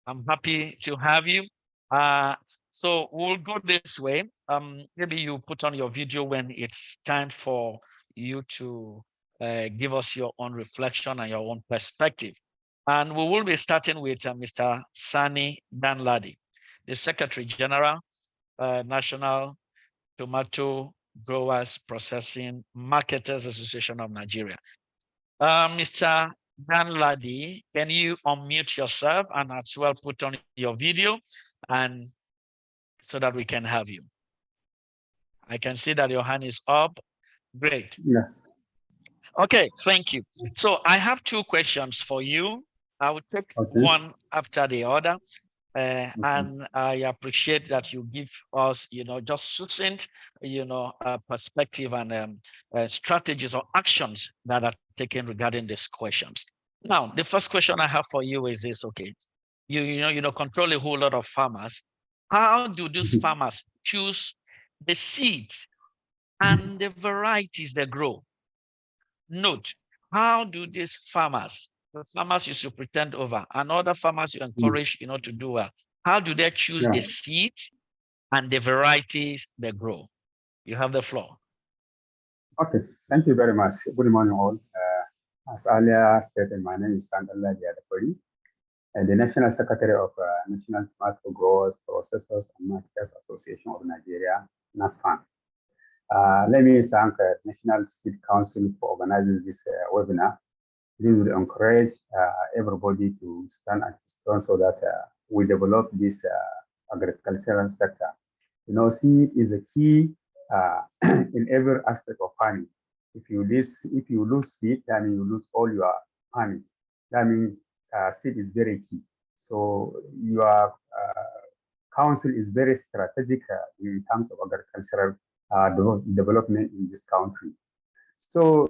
I'm happy to have you. So we'll go this way. Maybe you put on your video when it's time for you to give us your own reflection and your own perspective. And we will be starting with Mr. Sani Danladi, the Secretary General, National Tomato Growers Processing Marketers Association of Nigeria. Mr. Danladi, can you unmute yourself and as well put on your video and so that we can have you. I can see that your hand is up. Great. Yeah. Okay, thank you. So I have two questions for you. I will take Okay. one after the other. And I appreciate that you give us, just succinct, perspective and strategies or actions that are taken regarding these questions. Now, the first question I have for you is this: okay, you control a whole lot of farmers. How do these farmers choose the seeds and the varieties they grow? Note, how do these farmers, the farmers you superintend over, and other farmers you encourage, to do well, how do they choose the seeds and the varieties they grow? You have the floor. Okay, thank you very much. Good morning, all. As earlier stated, my name is Sandala Diadapuri, and the National Secretary of National Tomato Growers, Processors, and Marketers Association of Nigeria, NAFAN. Let me thank National Seed Council for organizing this webinar. This will encourage everybody to stand at stone so that we develop this agricultural sector. Seed is a key in every aspect of farming. If you lose seed, that means you lose all your farming. That means seed is very key. So your council is very strategic in terms of agricultural development in this country. So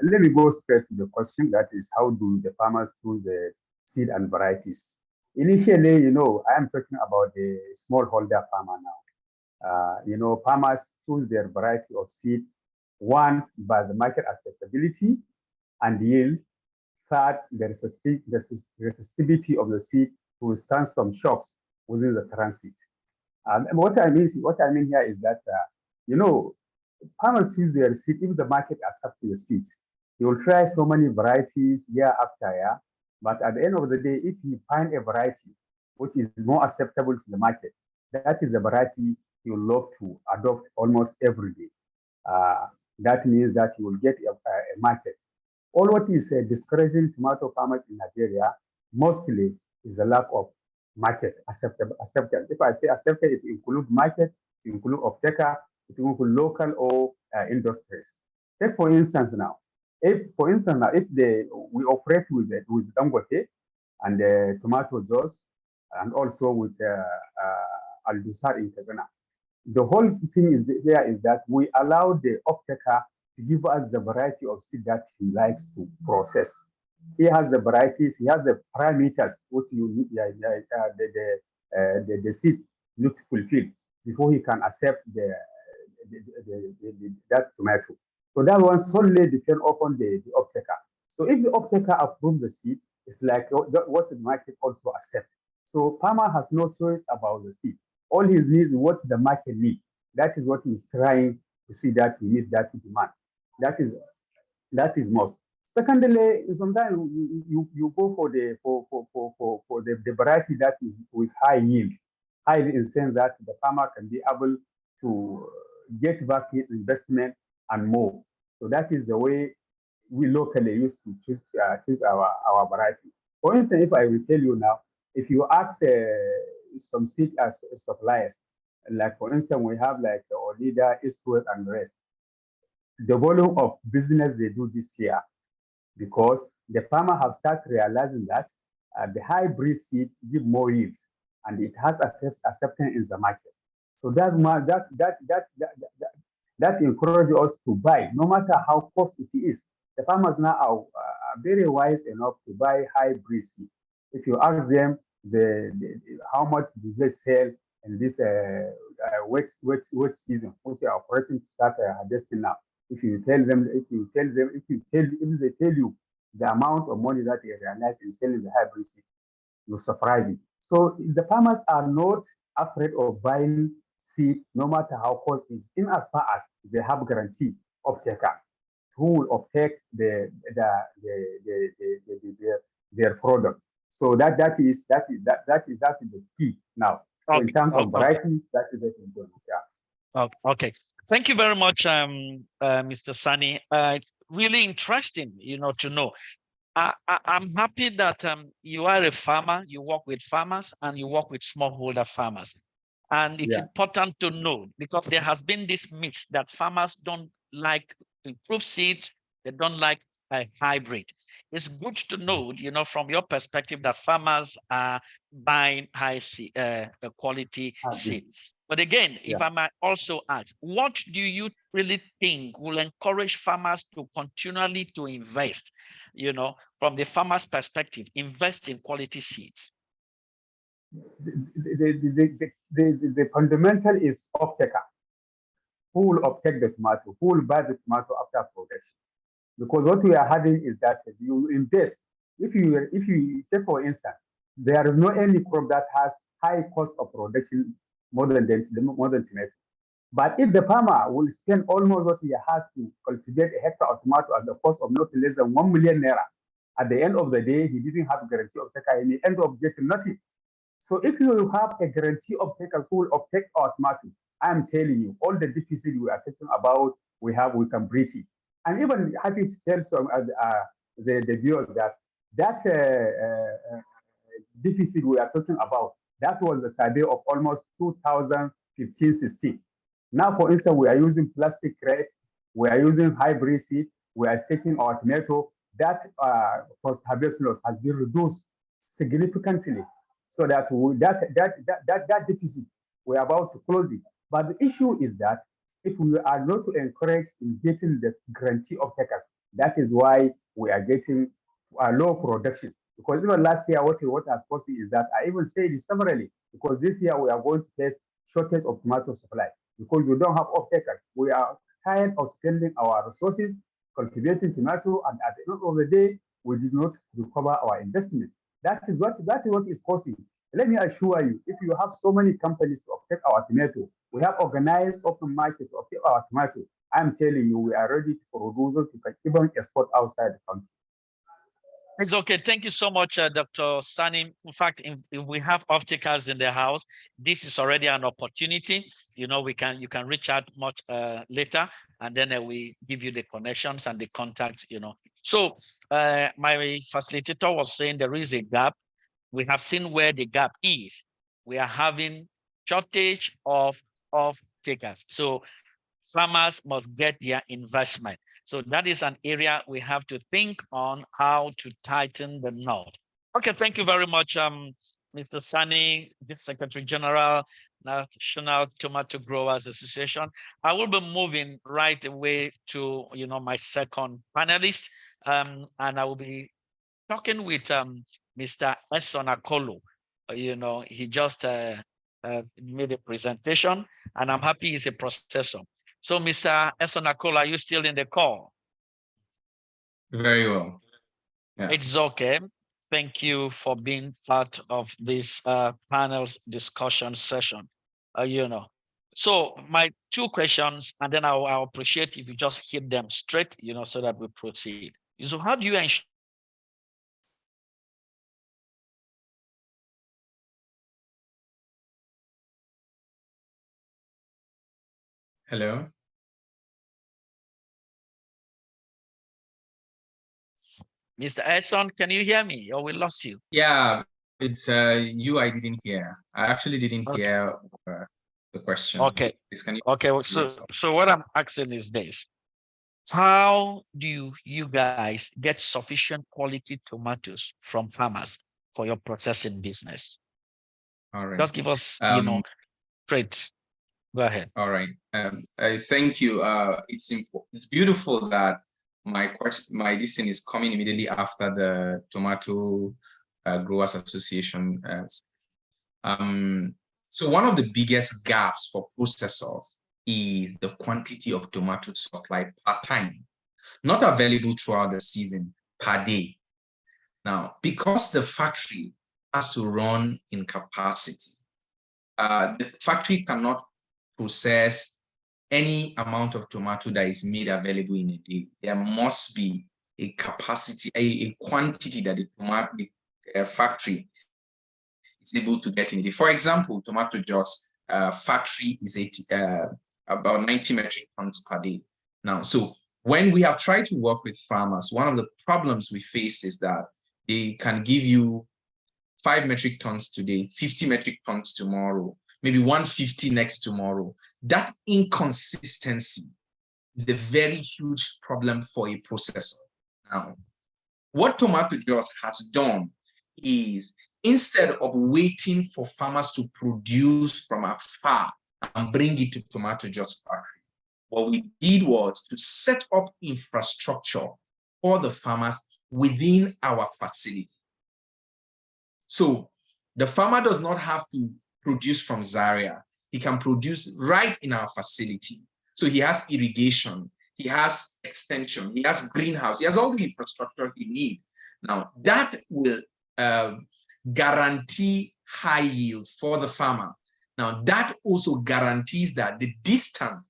let me go straight to the question, that is, how do the farmers choose the seed and varieties? Initially, I am talking about the smallholder farmer now. Farmers choose their variety of seed, one, by the market acceptability and yield. Third, the resistivity of the seed to withstand some shocks within the transit. And what I mean here is that, farmers choose their seed if the market accepts the seed. You will try so many varieties year after year, but at the end of the day, if you find a variety which is more acceptable to the market, that is the variety you love to adopt almost every day. That means that you will get a market. All what is discouraging tomato farmers in Nigeria mostly is the lack of market acceptance. If I say acceptance, it includes market, it includes off-taker, it includes local or industries. Take for instance now, if we operate with Dangote and tomato juice, and also with Al-Dusar in Kazana, the whole thing is that we allow the off-taker to give us the variety of seed that he likes to process. He has the varieties, he has the parameters which you need, the seed need to fulfill before he can accept that tomato. So that one solely depends upon the off-taker. So if the off-taker approves the seed, it's like what the market also accepts. So farmer has no choice about the seed. All he needs is what the market needs. That is what he's trying to see, that he meet that demand. That is most. Secondly, sometimes you go for the variety that is with high yield, high in the sense that the farmer can be able to get back his investment and more. So that is the way we locally used to choose our variety. For instance, if I will tell you now, if you ask some seed suppliers, like for instance, we have like Olida, Eastwood, and the rest, the volume of business they do this year, because the farmer have started realizing that the hybrid seed give more yields and it has acceptance in the market. So that encourages us to buy, no matter how cost it is. The farmers now are very wise enough to buy hybrid seed. If you ask them how much do they sell in this wet season, which they are operating to start harvesting now, if they tell you the amount of money that they realize in selling the hybrid seed, you're surprising. So the farmers are not afraid of buying seed, no matter how cost is, in as far as they have guarantee of taker who will obtain their product. So that is the key now. So in terms of variety, that is it. Yeah. Okay. Thank you very much, Mr. Sani. Really interesting, to know. I'm happy that you are a farmer, you work with farmers, and you work with smallholder farmers. And it's important to know, because there has been this myth that farmers don't like improved seed, they don't like a hybrid. It's good to know, from your perspective, that farmers are buying high quality seed. But again, if I might also ask, what do you really think will encourage farmers to continually to invest, from the farmer's perspective, invest in quality seeds? The fundamental is off-taker. Who will uptake the tomato? Who will buy the tomato after production? Because what we are having is that you invest. If you take, for instance, there is no any crop that has high cost of production more than tomato. But if the farmer will spend almost what he has to cultivate a hectare of tomato at the cost of not less than 1 million naira, at the end of the day, he didn't have guarantee of taker, and he end up getting nothing. So if you have a guarantee of takers who will uptake our tomato, I'm telling you, all the deficit we are talking about, we can breach it. I'm even happy to tell some the viewers that deficit we are talking about, that was a survey of almost 2015-16. Now, for instance, we are using plastic crates, we are using hybrid seed, we are taking our tomato. That post-harvest loss has been reduced significantly, so that that deficit, we're about to close it. But the issue is that if we are not to encourage in getting the guarantee of takers, that is why we are getting low production. Because even last year, what has caused is that I even said it severally, because this year we are going to face shortage of tomato supply because we don't have off-takers. We are tired of spending our resources cultivating tomato, and at the end of the day, we did not recover our investment. That is what is causing. Let me assure you, if you have so many companies to uptake our tomato, we have organized open market to uptake our tomato. I'm telling you, we are ready to produce it, to even export outside the country. It's okay. Thank you so much, Dr. Sani. In fact, if we have off-takers in the house, this is already an opportunity. You can reach out much later, and then we give you the connections and the contact. So my facilitator was saying there is a gap. We have seen where the gap is. We are having shortage of off-takers. So farmers must get their investment. So that is an area we have to think on how to tighten the knot. Okay, thank you very much, Mr. Sani, the Secretary General, National Tomato Growers Association. I will be moving right away to my second panelist, and I will be talking with Mr. Eson Akolo. He just made a presentation, and I'm happy he's a processor. So, Mr. Eson Akolo, are you still in the call? Very well. Yeah. It's okay. Thank you for being part of this panel's discussion session. So my two questions, and then I'll appreciate if you just hit them straight, so that we proceed. So how do you ensure Hello? Mr. Eson, can you hear me, or we lost you? Yeah, it's you I didn't hear. I actually didn't hear the question. Okay. Okay, so what I'm asking is this. How do you guys get sufficient quality tomatoes from farmers for your processing business? All right. Just give us, straight. Go ahead. All right. Thank you. It's beautiful that my this thing is coming immediately after the Tomato Growers Association. So one of the biggest gaps for processors is the quantity of tomato supply per time, not available throughout the season, per day. Now, because the factory has to run in capacity, the factory cannot process any amount of tomato that is made available in a day. There must be a capacity, a quantity that the factory is able to get in a day. For example, Tomato Juice factory is about 90 metric tons per day. Now, so When we have tried to work with farmers, one of the problems we face is that they can give you 5 metric tons today, 50 metric tons tomorrow, maybe 150 next tomorrow. That inconsistency is a very huge problem for a processor. Now, what Tomato Juice has done is, instead of waiting for farmers to produce from afar and bring it to Tomato Juice factory, what we did was to set up infrastructure for the farmers within our facility. So the farmer does not have to produce from Zaria. He can produce right in our facility. So he has irrigation, he has extension, he has greenhouse, he has all the infrastructure he needs. Now that will guarantee high yield for the farmer. Now that also guarantees that the distance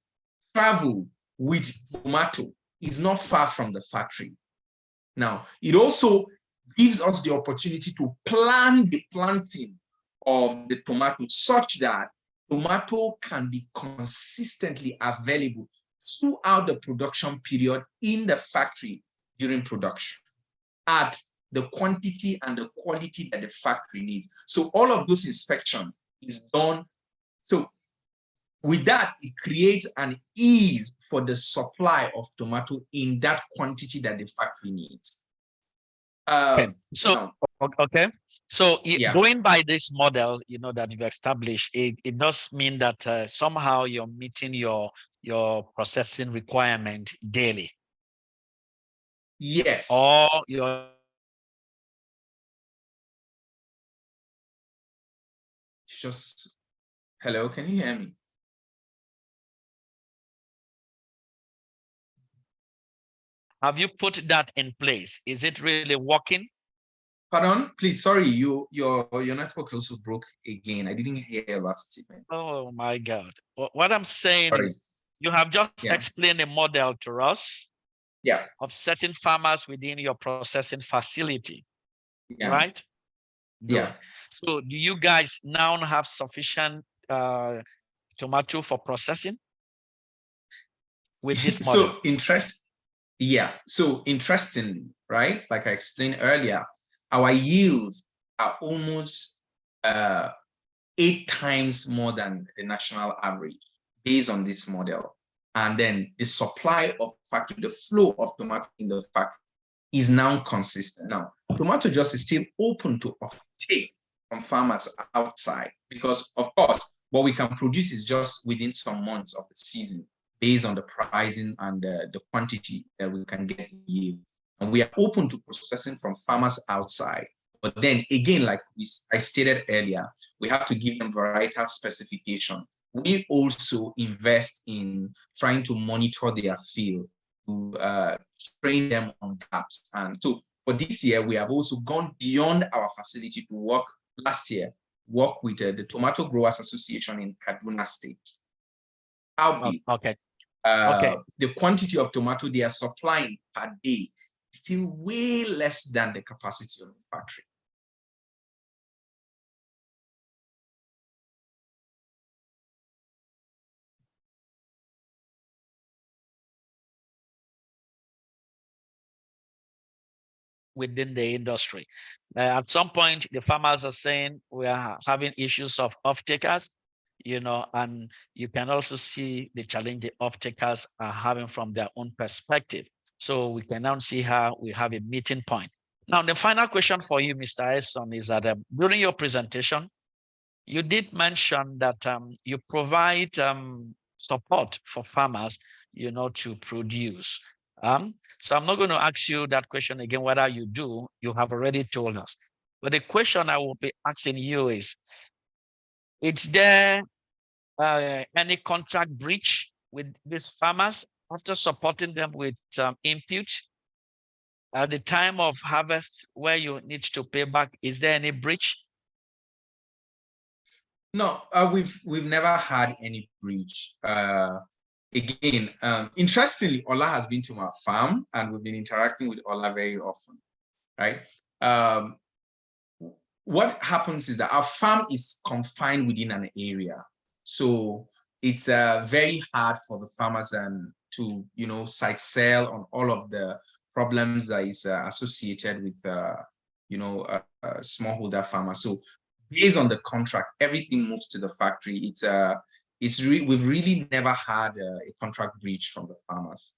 traveled with tomato is not far from the factory. Now, it also gives us the opportunity to plan the planting of the tomato such that tomato can be consistently available throughout the production period in the factory during production at the quantity and the quality that the factory needs. So all of those inspection is done. So with that, it creates an ease for the supply of tomato in that quantity that the factory needs. Okay. So, Yeah. going by this model, that you've established, it does mean that somehow you're meeting your processing requirement daily. Yes. Or you're just, hello, can you hear me? Have you put that in place? Is it really working? Pardon, please, sorry, your network also broke again. I didn't hear your last statement. Oh my God. What I'm saying is, you have just explained a model to us of certain farmers within your processing facility, right? Good. Yeah. So do you guys now have sufficient tomato for processing with this model? So interestingly, right? Like I explained earlier, our yields are almost 8 times more than the national average based on this model. And then the supply of factory, the flow of tomato in the factory is now consistent. Now, Tomato Juice is still open to take from farmers outside because, of course, what we can produce is just within some months of the season based on the pricing and the quantity that we can get in yield. And we are open to processing from farmers outside. But then again, like I stated earlier, we have to give them varietal specification. We also invest in trying to monitor their field, to train them on gaps. And so for this year, we have also gone beyond our facility to work with the Tomato Growers Association in Kaduna State. The quantity of tomato they are supplying per day is still way less than the capacity of the factory. Within the industry. At some point, the farmers are saying we are having issues of off-takers, and you can also see the challenge the off-takers are having from their own perspective. So we can now see how we have a meeting point. Now, the final question for you, Mr. Eson, is that during your presentation, you did mention that you provide support for farmers, to produce. So I'm not going to ask you that question again, whether you do, you have already told us. But the question I will be asking you is there any contract breach with these farmers after supporting them with input at the time of harvest where you need to pay back? Is there any breach? No, we've never had any breach. Again, interestingly, Ola has been to my farm and we've been interacting with Ola very often, right? What happens is that our farm is confined within an area. So it's very hard for the farmers to, side sell on all of the problems that is associated with, smallholder farmers. So based on the contract, everything moves to the factory. We've really never had a contract breach from the farmers.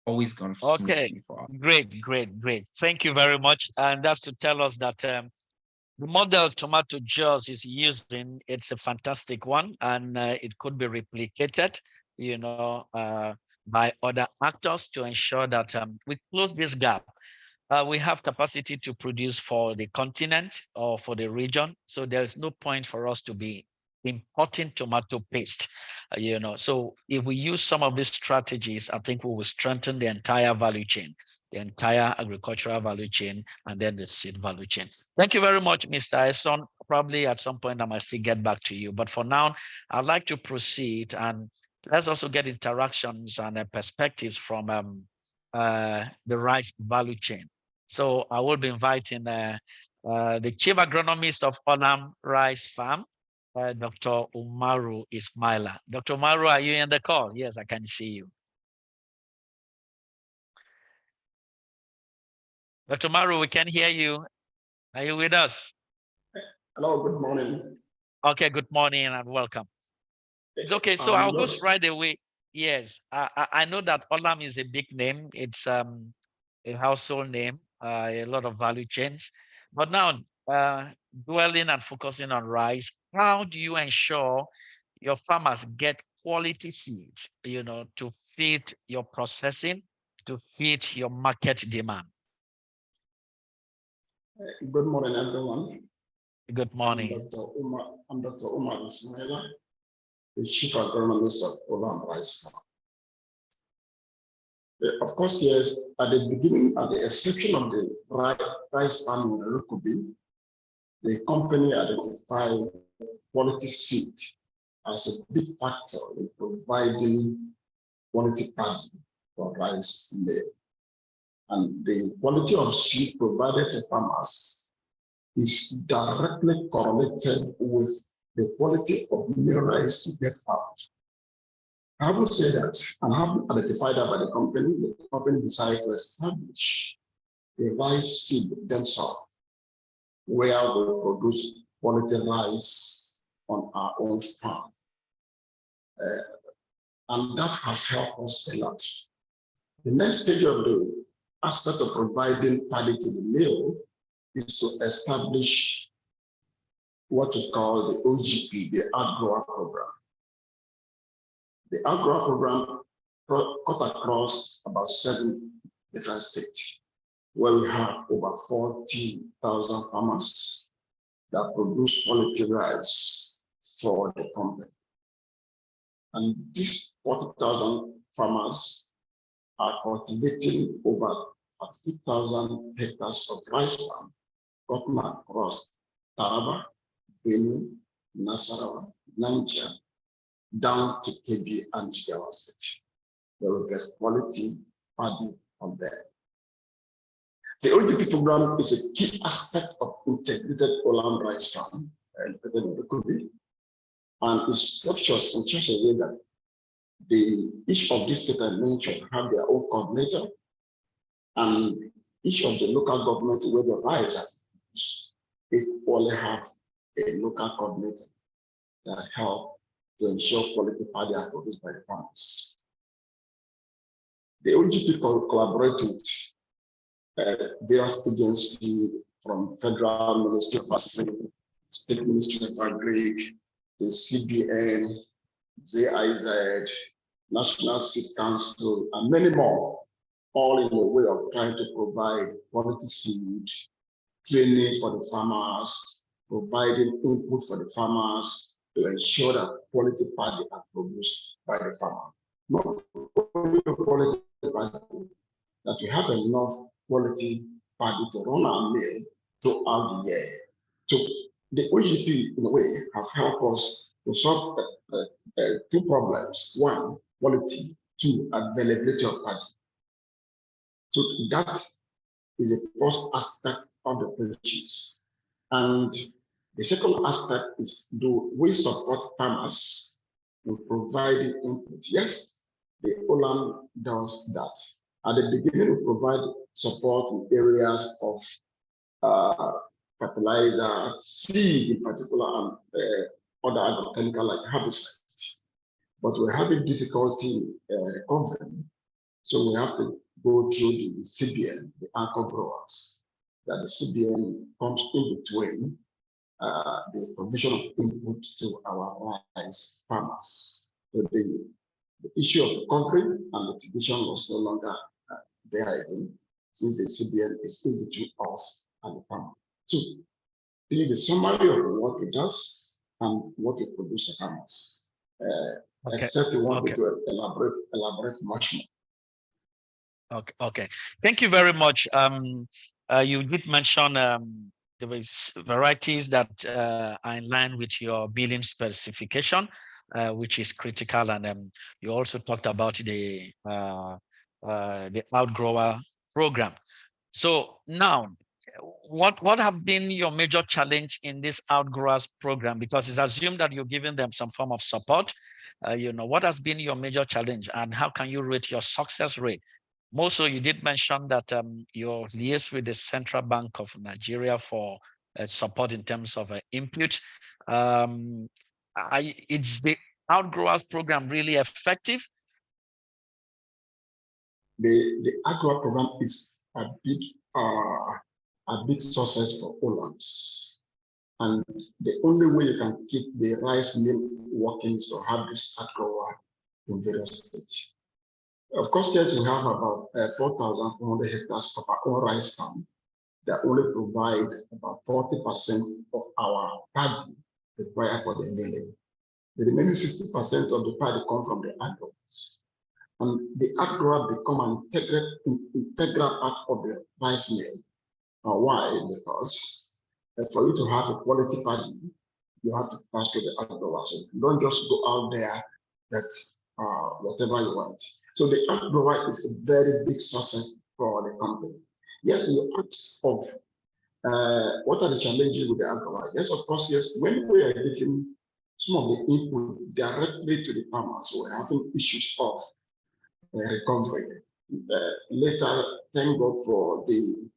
Always gone smoothly for us. Great. Thank you very much. And that's to tell us that the model Tomato Jaws is using, it's a fantastic one, and it could be replicated, by other actors to ensure that we close this gap. We have capacity to produce for the continent or for the region, so there's no point for us to be importing tomato paste, So if we use some of these strategies, I think we will strengthen the entire value chain, the entire agricultural value chain, and then the seed value chain. Thank you very much, Mr. Eson. Probably at some point I might still get back to you, but for now, I'd like to proceed, and let's also get interactions and perspectives from the rice value chain. So I will be inviting the chief agronomist of Olam Rice Farm, Dr. Umaru Ismaila. Dr. Umaru, are you in the call? Yes, I can see you. Dr. Umaru, we can hear you. Are you with us? Hello, good morning. Okay, good morning and welcome. It's okay, so I'll go right away. Yes, I know that Olam is a big name. It's a household name, a lot of value chains. But now, dwelling and focusing on rice, how do you ensure your farmers get quality seeds, to fit your processing, to fit your market demand? Good morning, everyone. Good morning. I'm Dr. Umar Ismaila, the Chief Agronomist of Olam Rice Farm. Of course, yes, at the beginning, at the exception of the rice farm in Rukubi, the company identified quality seed as a big factor in providing quality paddy for rice meal. And the quality of seed provided to farmers is directly correlated with the quality of meal rice you get out. I would say that, and have identified that by the company decided to establish a rice seed themselves, where we produce quality rice on our own farm. And that has helped us a lot. The next stage of the aspect of providing paddy to the mill is to establish what we call the OGP, the Agro program. The Agro program cut across about 7 different states, where we have over 40,000 farmers that produce quality rice for the company. And these 40,000 farmers are cultivating over 50,000 hectares of rice farm gotten across Taraba, Benue, Nasarawa, Niger, down to Kebbi and Jigawa State. They will get quality paddy from there. The OGP program is a key aspect of integrated Olam Rice Farm, and it's structured in such a way that each of these states I mentioned have their own coordinator, and each of the local governments where the rice are produced, equally have a local coordinator that help to ensure quality paddy are produced by the farmers. The OGP collaborate with various agencies from Federal Ministry of Agriculture, State Ministry of Agriculture, the CBN, ZIZ, National Seed Council, and many more, all in a way of trying to provide quality seed, training for the farmers, providing input for the farmers to ensure that quality paddy are produced by the farmer. Not only quality paddy, that we have enough quality paddy to run our mill throughout the year. So the OGP, in a way, has helped us to solve 2 problems. 1, quality. 2, availability of paddy. So that is the first aspect of the purchase. And the second aspect is, do we support farmers we provide input. Yes, the OLAM does that. At the beginning, we provide support in areas of fertilizer, seed in particular, and other agrochemical like herbicides. But we're having difficulty recovering. So we have to go through the CBN, the anchor growers, that the CBN comes in between the provision of input to our rice farmers. So the issue of recovery and litigation was no longer there again, since the CBN is in between us and the farmer. So this is the summary of what it does and what it produces to farmers. Except you want me to elaborate much more. Okay. Thank you very much. You did mention there was varieties that are in line with your billing specification, which is critical, and you also talked about the outgrower program. So now, what have been your major challenge in this outgrowers program? Because it's assumed that you're giving them some form of support. What has been your major challenge, and how can you rate your success rate? Also, you did mention that you're liaised with the Central Bank of Nigeria for support in terms of input. Is the outgrowers program really effective? The outgrower program is a big success for Hollands. And the only way you can keep the rice mill working is to have this outgrower in various states. Of course, yes, we have about 4,400 hectares of our own rice farm that only provide about 40% of our paddy required for the milling. The remaining 60% of the paddy come from the outgrowers. And the outgrower become an integral part of the rice mill. Why? Because for you to have a quality paddy, you have to pass through the outgrower. So you don't just go out there that whatever you want. So the outgrower is a very big success for the company. Yes, you asked of what are the challenges with the outgrower? Yes, of course, yes. When we are giving some of the input directly to the farmers, we're having issues of recovery. Later, thank God for the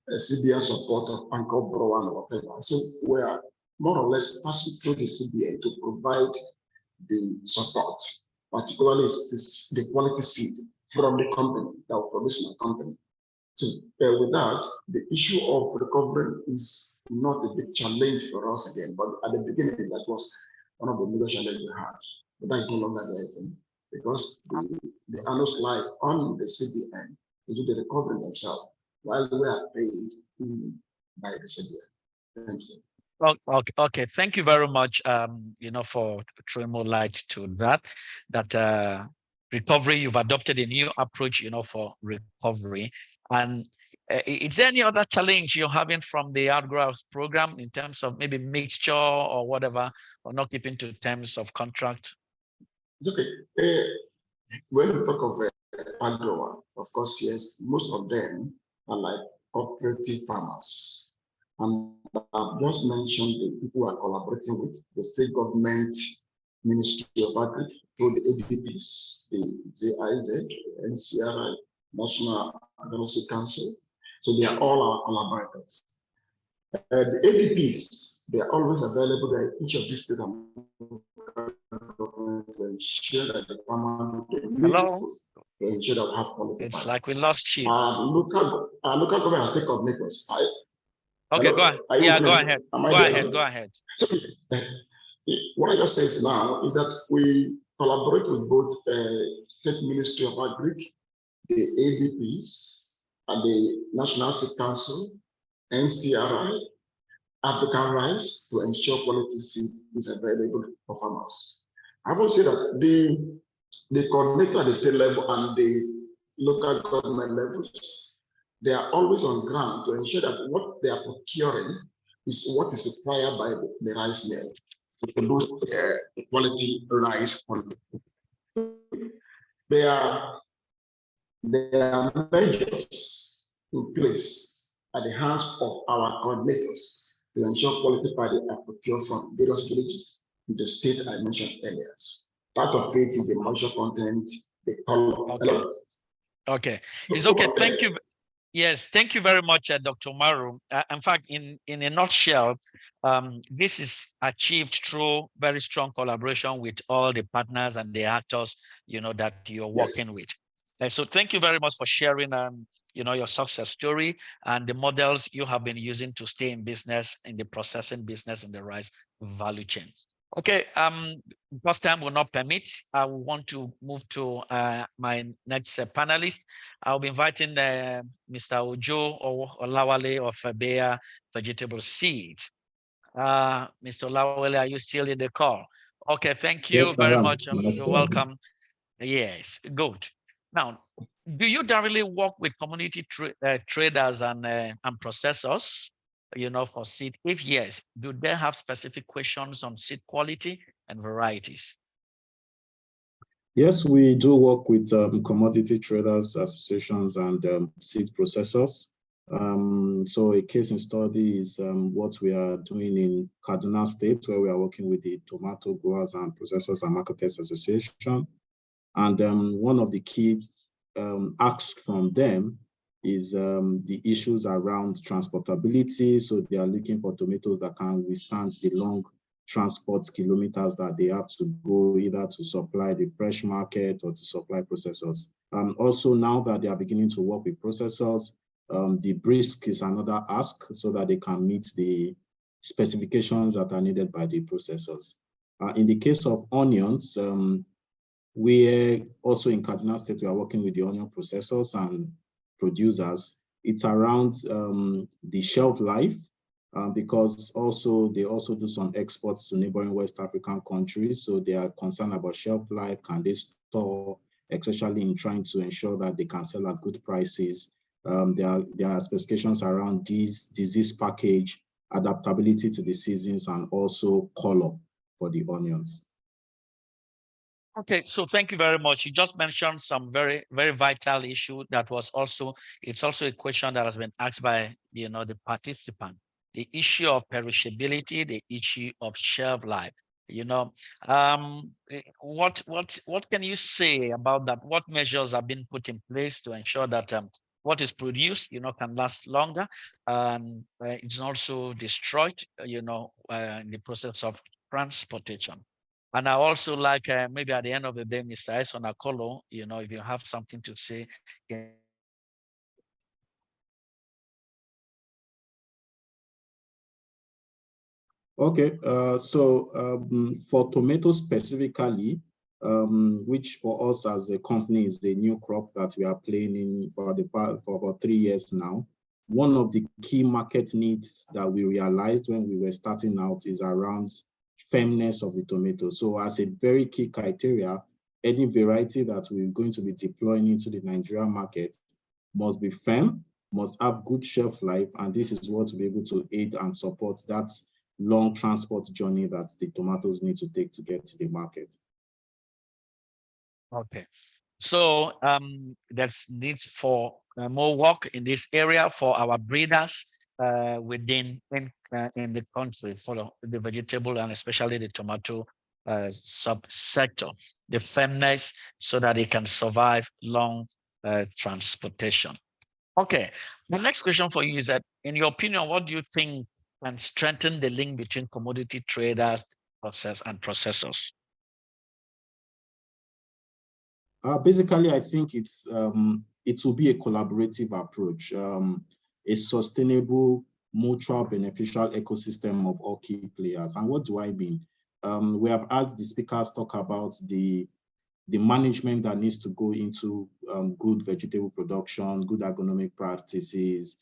CBN support of anchor grower and whatever. So we are more or less passing through the CBN to provide the support, particularly the quality seed from the company that will produce my company. So with that, the issue of recovery is not a big challenge for us again, but at the beginning, that was one of the major challenges we had. But that is no longer there again, because the analysts lies on the CBN to do the recovery themselves, while we are paid by the CBN. Thank you. Okay. Thank you very much. For throwing more light to that recovery. You've adopted a new approach, for recovery. And is there any other challenge you're having from the outgrowers program in terms of maybe mixture or whatever, or not keeping to terms of contract? It's okay. When we talk of outgrower, of course, yes, most of them are like cooperative farmers. And I've just mentioned the people we are collaborating with, the state government, Ministry of Agriculture, through the ADPs, the ZIZ, NCRI, National Agricultural Council. So they are all our collaborators. The ADPs, they are always available there. Each of these states to ensure that the farmer to ensure that we have quality. It's like we lost you. Local government has taken coordinators. Okay, go ahead. Yeah, go ahead. Go ahead. So, what I just said now is that we collaborate with both State Ministry of Agriculture, the ADPs, and the National Seed Council, NCRI, African Rice, to ensure quality seed is available for farmers. I will say that the coordinator at the state level and the local government levels, they are always on ground to ensure that what they are procuring is what is required by the rice mill to produce quality rice. There are measures in place at the hands of our coordinators to ensure quality paddy are procured from various villages in the state I mentioned earlier. Part of it is the moisture content, the color. Okay. Hello? Okay. It's okay. Thank you. Yes, thank you very much, Dr. Maru. In fact, in a nutshell, this is achieved through very strong collaboration with all the partners and the actors, that you're working with. So thank you very much for sharing, your success story and the models you have been using to stay in business, in the processing business, in the rice value chain. Okay, because time will not permit, I want to move to my next panelist. I'll be inviting Mr. Ojo or Olawale of Beya Vegetable Seeds. Mr. Olawale, are you still in the call? Okay, thank you Yes, very I am. much. You're welcome. Yes, good. Now, do you directly work with community traders and processors, for seed? If yes, do they have specific questions on seed quality and varieties? Yes, we do work with commodity traders associations and seed processors. So a case in study is what we are doing in Kaduna State, where we are working with the Tomato Growers and Processors and Marketers Association. And one of the key asks from them is the issues around transportability. So they are looking for tomatoes that can withstand the long transport kilometers that they have to go either to supply the fresh market or to supply processors. Also, now that they are beginning to work with processors, the brisk is another ask so that they can meet the specifications that are needed by the processors. In the case of onions, we also in Kaduna State, we are working with the onion processors and producers. It's around the shelf life, because they also do some exports to neighboring West African countries. So they are concerned about shelf life. Can they store, especially in trying to ensure that they can sell at good prices? There are specifications around disease package, adaptability to the seasons, and also color for the onions. Okay, so thank you very much. You just mentioned some very, very vital issue that was also, it's also a question that has been asked by, the participant. The issue of perishability, the issue of shelf life. What can you say about that? What measures have been put in place to ensure that what is produced, can last longer, and it's also destroyed, in the process of transportation? And I also like maybe at the end of the day, Mr. Ison Akolo, if you have something to say. Okay, so for tomatoes specifically, which for us as a company is the new crop that we are playing in for about 3 years now. One of the key market needs that we realized when we were starting out is around firmness of the tomato. So as a very key criteria, any variety that we're going to be deploying into the Nigerian market must be firm, must have good shelf life, and this is what will be able to aid and support that long transport journey that the tomatoes need to take to get to the market. Okay, so there's need for more work in this area for our breeders within in the country for the vegetable and especially the tomato subsector, the firmness so that it can survive long transportation. Okay, the next question for you is that, in your opinion, what do you think can strengthen the link between commodity traders, processors? Basically, I think it will be a collaborative approach, a sustainable, mutual beneficial ecosystem of all key players. And what do I mean? We have had the speakers talk about the management that needs to go into good vegetable production, good agronomic practices,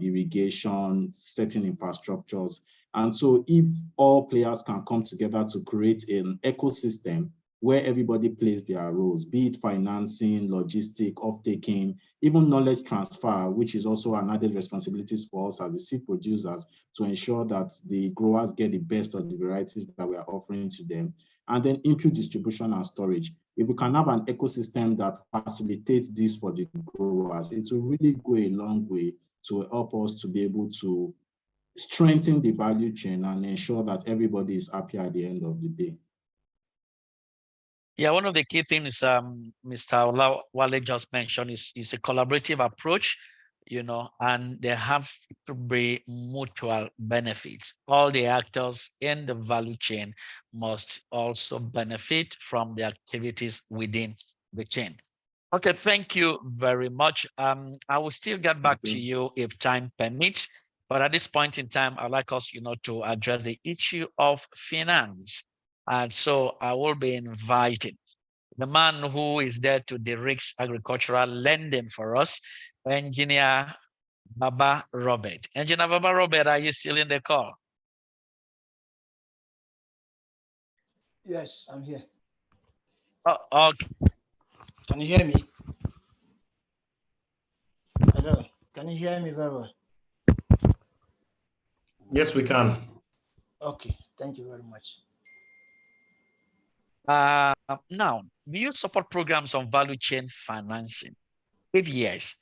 irrigation, certain infrastructures. And so if all players can come together to create an ecosystem where everybody plays their roles, be it financing, logistic, off-taking, even knowledge transfer, which is also an added responsibility for us as the seed producers to ensure that the growers get the best of the varieties that we are offering to them. And then input distribution and storage. If we can have an ecosystem that facilitates this for the growers, it will really go a long way to help us to be able to strengthen the value chain and ensure that everybody is happy at the end of the day. Yeah, one of the key things Mr. Wale just mentioned is a collaborative approach, and they have to be mutual benefits. All the actors in the value chain must also benefit from the activities within the chain. Okay, thank you very much. I will still get back to you if time permits, but at this point in time, I'd like us, to address the issue of finance. And so I will be inviting the man who is there to direct agricultural lending for us, Engineer Baba Robert. Engineer Baba Robert, are you still in the call? Yes, I'm here. Oh, okay. Can you hear me? Hello, can you hear me very well? Yes, we can. Okay, thank you very much. Now, do you support programs on value chain financing? If yes,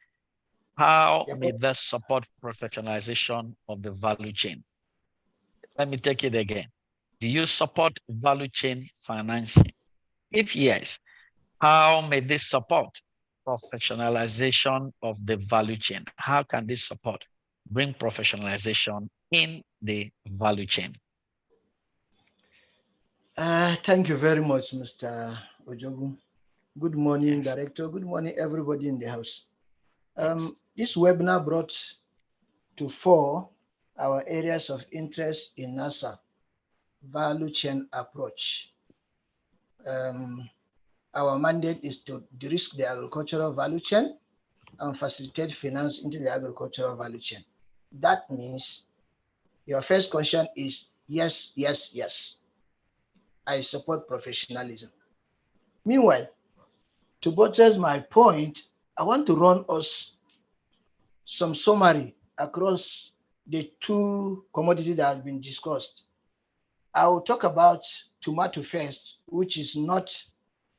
how may that support professionalization of the value chain? Let me take it again. Do you support value chain financing? If yes, how may this support professionalization of the value chain? How can this support bring professionalization in the value chain? Thank you very much, Mr. Ojogu. Good morning, Yes. Director. Good morning, everybody in the house. This webinar brought to fore our areas of interest in NASA value chain approach. Our mandate is to de-risk the agricultural value chain and facilitate finance into the agricultural value chain. That means your first question is yes, yes, yes. I support professionalism. Meanwhile, to buttress my point, I want to run us some summary across the two commodities that have been discussed. I will talk about tomato first, which is not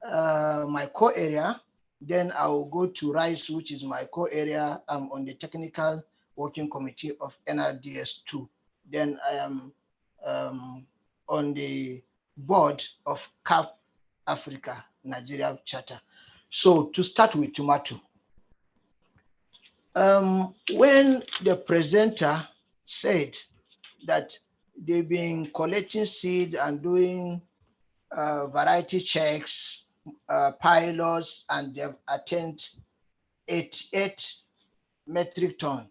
my core area. Then I will go to rice, which is my core area. I'm on the technical working committee of NRDS2. Then I am on the board of CAP Africa, Nigeria Charter. So to start with tomato, when the presenter said that they've been collecting seed and doing variety checks, pilots, and they've attained 88 metric ton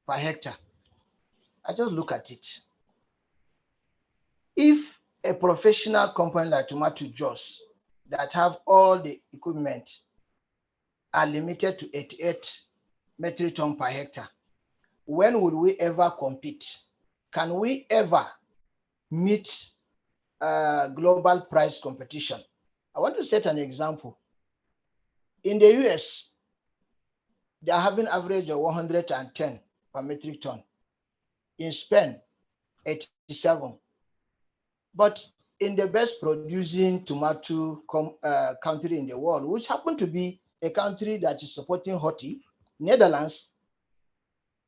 per hectare, I just look at it. If a professional company like Tomato Juice that have all the equipment are limited to 88 metric ton per hectare, when will we ever compete? Can we ever meet global price competition? I want to set an example. In the US, they are having average of 110 per metric ton. In Spain, 87. But in the best producing tomato country in the world, which happen to be a country that is supporting HOTI, Netherlands,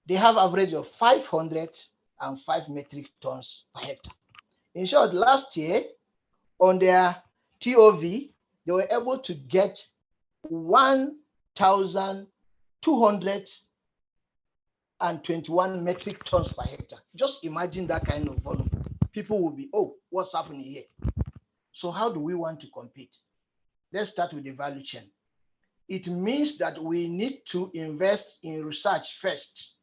they have average of 505 metric tons per hectare. In short, last year on their TOV, they were able to get 1,221 metric tons per hectare. Just imagine that kind of volume. People will be, oh, what's happening here? So how do we want to compete? Let's start with the value chain. It means that we need to invest in research first,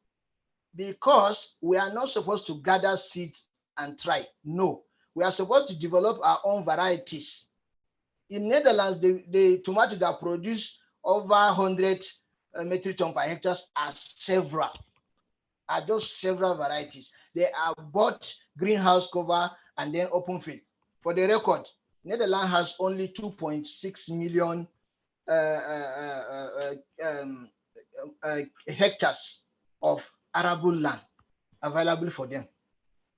because we are not supposed to gather seeds and try. No, we are supposed to develop our own varieties. In Netherlands, the tomatoes that produce over 100 metric ton per hectare are just several varieties. They are both greenhouse cover and then open field. For the record, Netherlands has only 2.6 million hectares of arable land available for them.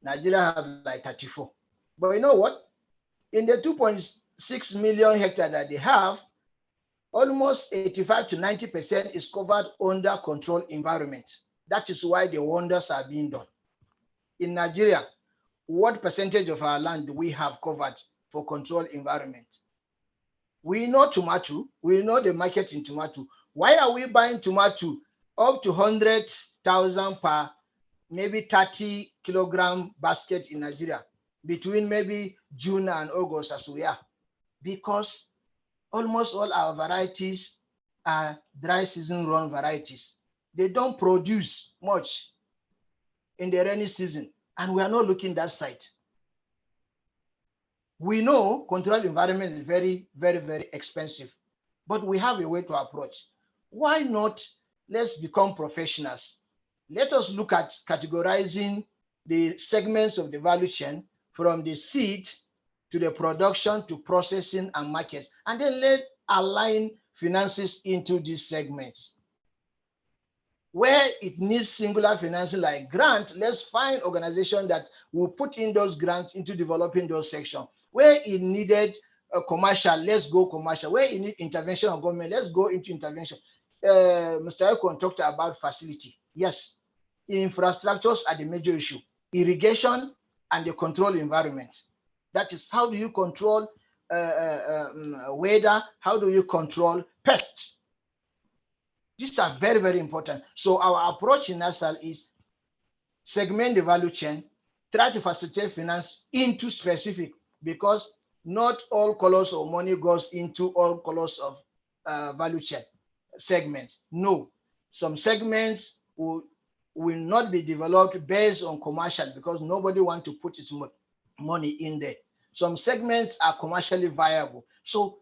Nigeria have like 34. But you know what? In the 2.6 million hectares that they have, almost 85 to 90% is covered under controlled environment. That is why the wonders are being done. In Nigeria, what percentage of our land do we have covered for controlled environment? We know tomato, we know the market in tomato. Why are we buying tomato up to 100,000 per maybe 30 kilogram basket in Nigeria between maybe June and August as we are? Because almost all our varieties are dry season run varieties. They don't produce much in the rainy season, and we are not looking that side. We know controlled environment is very, very, very expensive, but we have a way to approach. Why not? Let's become professionals. Let us look at categorizing the segments of the value chain from the seed to the production to processing and market, and then let align finances into these segments. Where it needs singular financing like grant, let's find organizations that will put in those grants into developing those sections. Where it needed a commercial, let's go commercial. Where it need intervention of government, let's go into intervention. Mr. Ekon talked about facility. Yes, infrastructures are the major issue. Irrigation and the control environment. That is, how do you control weather? How do you control pests? These are very, very important. So our approach in NASAL is segment the value chain, try to facilitate finance into specific, because not all colors of money goes into all colors of value chain segments. No, some segments will not be developed based on commercial because nobody wants to put its money in there. Some segments are commercially viable. So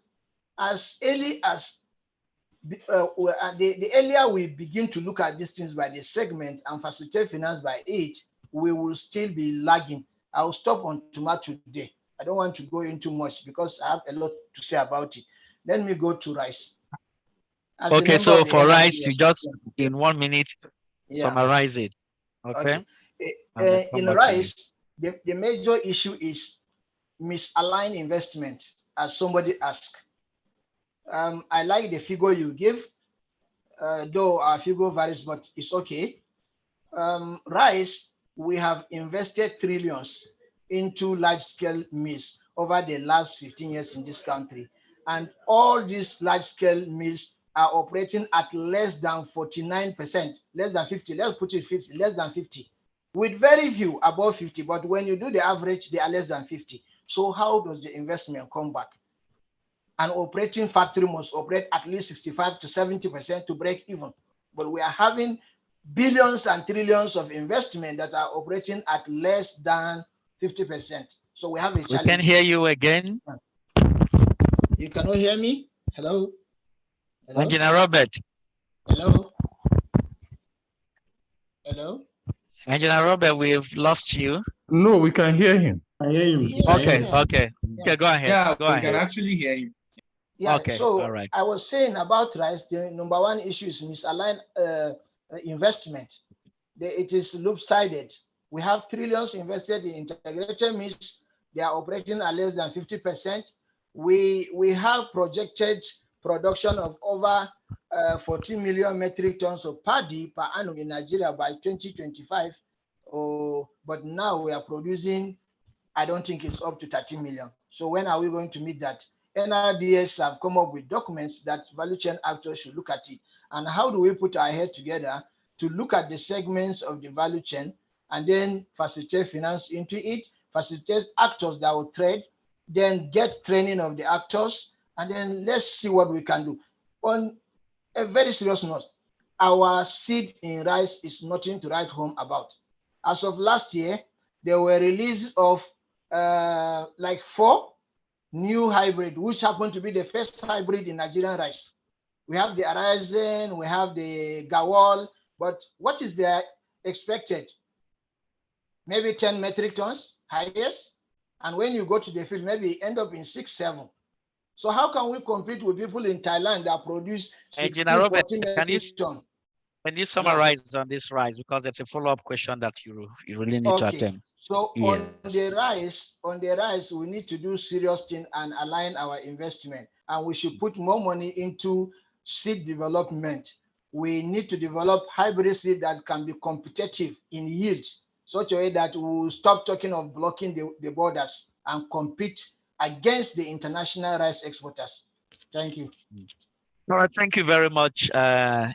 as early as the earlier we begin to look at these things by the segment and facilitate finance by it, we will still be lagging. I'll stop on tomato today. I don't want to go into much because I have a lot to say about it. Let me go to rice. Okay, so for rice, you just in 1 minute summarize it. Okay. In rice, the major issue is misaligned investment, as somebody asked. I like the figure you give, though our figure varies, but it's okay. Rice, we have invested trillions into large-scale mills over the last 15 years in this country. And all these large-scale mills are operating at less than 49%, less than 50, let's put it 50, less than 50, with very few above 50, but when you do the average, they are less than 50. So how does the investment come back? An operating factory must operate at least 65 to 70% to break even. But we are having billions and trillions of investment that are operating at less than 50%. So we have a challenge. We can hear you again. You cannot hear me? Hello? Hello? Engineer Robert. Hello? Hello? Engineer Robert, we've lost you. No, we can hear him. I hear him. Okay, okay. Okay, go ahead. Yeah, go we ahead. can actually hear you. Yeah, Okay, so all right. I was saying about rice, the number one issue is misaligned investment. It is loop-sided. We have trillions invested in integrated mills. They are operating at less than 50%. We have projected production of over 14 million metric tons of paddy per annum in Nigeria by 2025. But now we are producing, I don't think it's up to 30 million. So when are we going to meet that? NRDS have come up with documents that value chain actors should look at it. And how do we put our head together to look at the segments of the value chain and then facilitate finance into it, facilitate actors that will trade, then get training of the actors, and then let's see what we can do. On a very serious note, our seed in rice is nothing to write home about. As of last year, there were releases of like 4 new hybrid, which happened to be the first hybrid in Nigerian rice. We have the Horizon, we have the Gawal, but what is the expected? Maybe 10 metric tons, highest. And when you go to the field, maybe end up in 6, 7. So how can we compete with people in Thailand that produce 16, 14 metric tons? Can you summarize on this rice, because it's a follow-up question that you really need to attend. So on the rice, we need to do serious thing and align our investment, and we should put more money into seed development. We need to develop hybrid seed that can be competitive in yield, such a way that we will stop talking of blocking the borders and compete against the international rice exporters. Thank you. All right, thank you very much,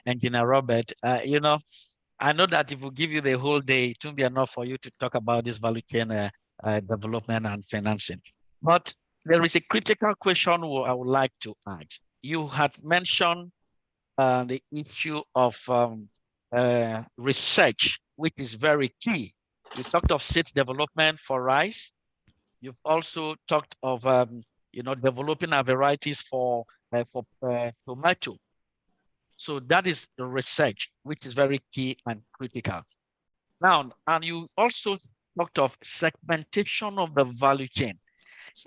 Engineer Robert. I know that if we give you the whole day, it won't be enough for you to talk about this value chain development and financing. But there is a critical question I would like to ask. You had mentioned the issue of research, which is very key. You talked of seed development for rice. You've also talked of developing our varieties for tomato. So that is the research, which is very key and critical. Now, and you also talked of segmentation of the value chain.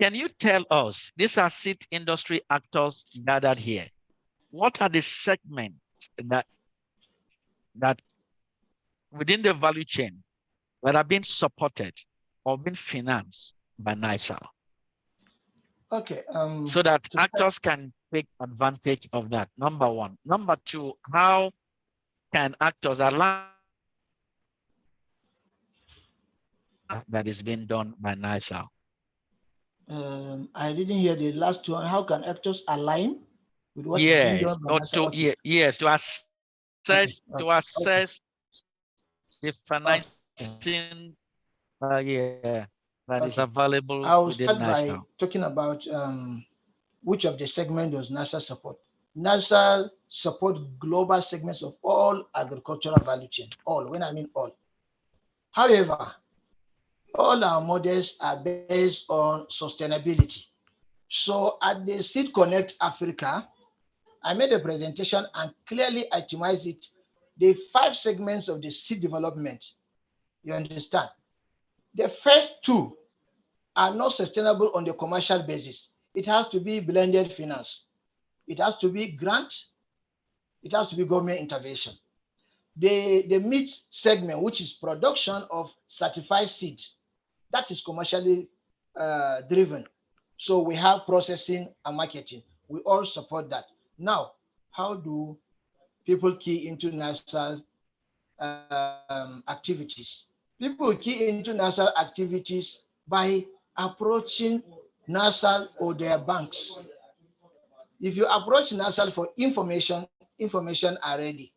Can you tell us, these are seed industry actors gathered here. What are the segments that within the value chain that are being supported or being financed by NISA? Okay. So that actors can take advantage of that, number one. Number two, how can actors align that is being done by NISA? I didn't hear the last one. How can actors align with what is being done by NISA? Yes, to assess Okay. the financing that is Okay. available I'll within start by NISA. talking about which of the segment does NASA support. NASA support global segments of all agricultural value chain, all, when I mean all. However, all our models are based on sustainability. So at the Seed Connect Africa, I made a presentation and clearly itemized it, the 5 segments of the seed development. You understand? The first 2 are not sustainable on the commercial basis. It has to be blended finance. It has to be grant. It has to be government intervention. The meat segment, which is production of certified seed, that is commercially driven. So we have processing and marketing. We all support that. Now, how do people key into NASA activities? People key into NASA activities by approaching NASA or their banks. If you approach NASA for information are ready.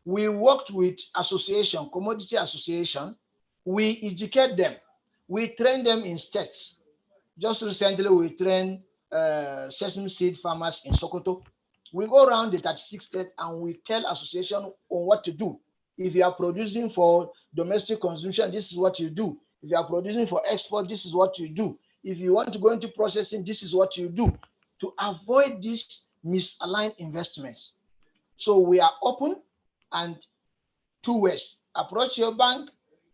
We worked with association, commodity association. We educate them. We train them in states. Just recently, we trained sesame seed farmers in Sokoto. We go around the 36 states and we tell association on what to do. If you are producing for domestic consumption, this is what you do. If you are producing for export, this is what you do. If you want to go into processing, this is what you do to avoid these misaligned investments. So we are open and 2 ways. Approach your bank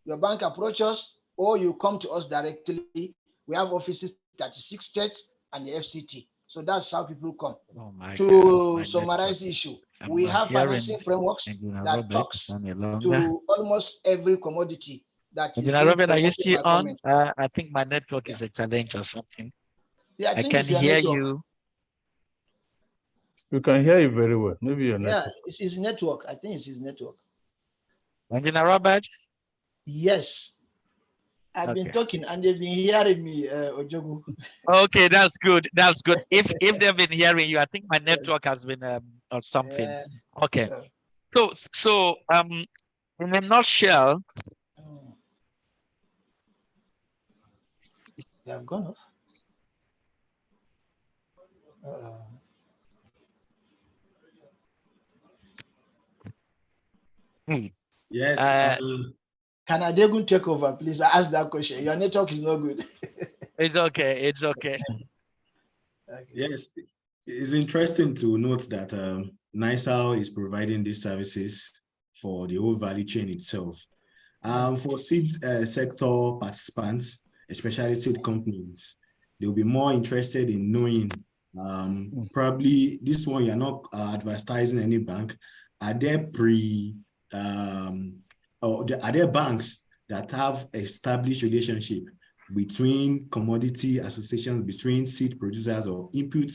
approach us, or you come to us directly. We have offices 36 states and the FCT. So that's how people come. Oh my To God, summarize the issue, we have financing frameworks that talks to almost every commodity that is being Robert, are you promoted still by on? government. I think my network is a challenge or something. Yeah, I think can it's your hear network. you. We can hear you very well. Maybe your network. Yeah, it's his network. I think it's his network. Engineer Robert? Yes. I've been talking and they've been hearing me, Ojogu. Okay, that's good. That's good. If they've been hearing you, I think my network has been or something. Yeah, Okay. So in a nutshell, they have gone off. Yes. Can Adegun take over, please? I ask that question. Your network is not good. It's okay. It's okay. Okay. Yes, it's interesting to note that NISA is providing these services for the whole value chain itself. For seed sector participants, especially seed companies, they'll be more interested in knowing, probably this one, you're not advertising any bank. Are there are there banks that have established relationship between commodity associations, between seed producers or input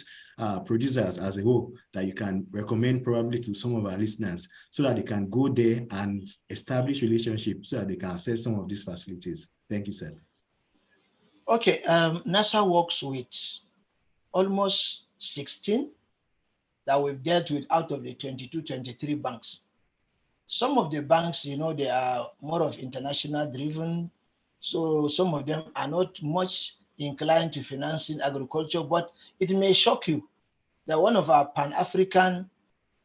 producers as a whole, that you can recommend probably to some of our listeners so that they can go there and establish relationships so that they can access some of these facilities? Thank you, sir. Okay, NASA works with almost 16 that we've dealt with out of the 22, 23 banks. Some of the banks, they are more of international driven. So some of them are not much inclined to financing agriculture, but it may shock you that one of our Pan-African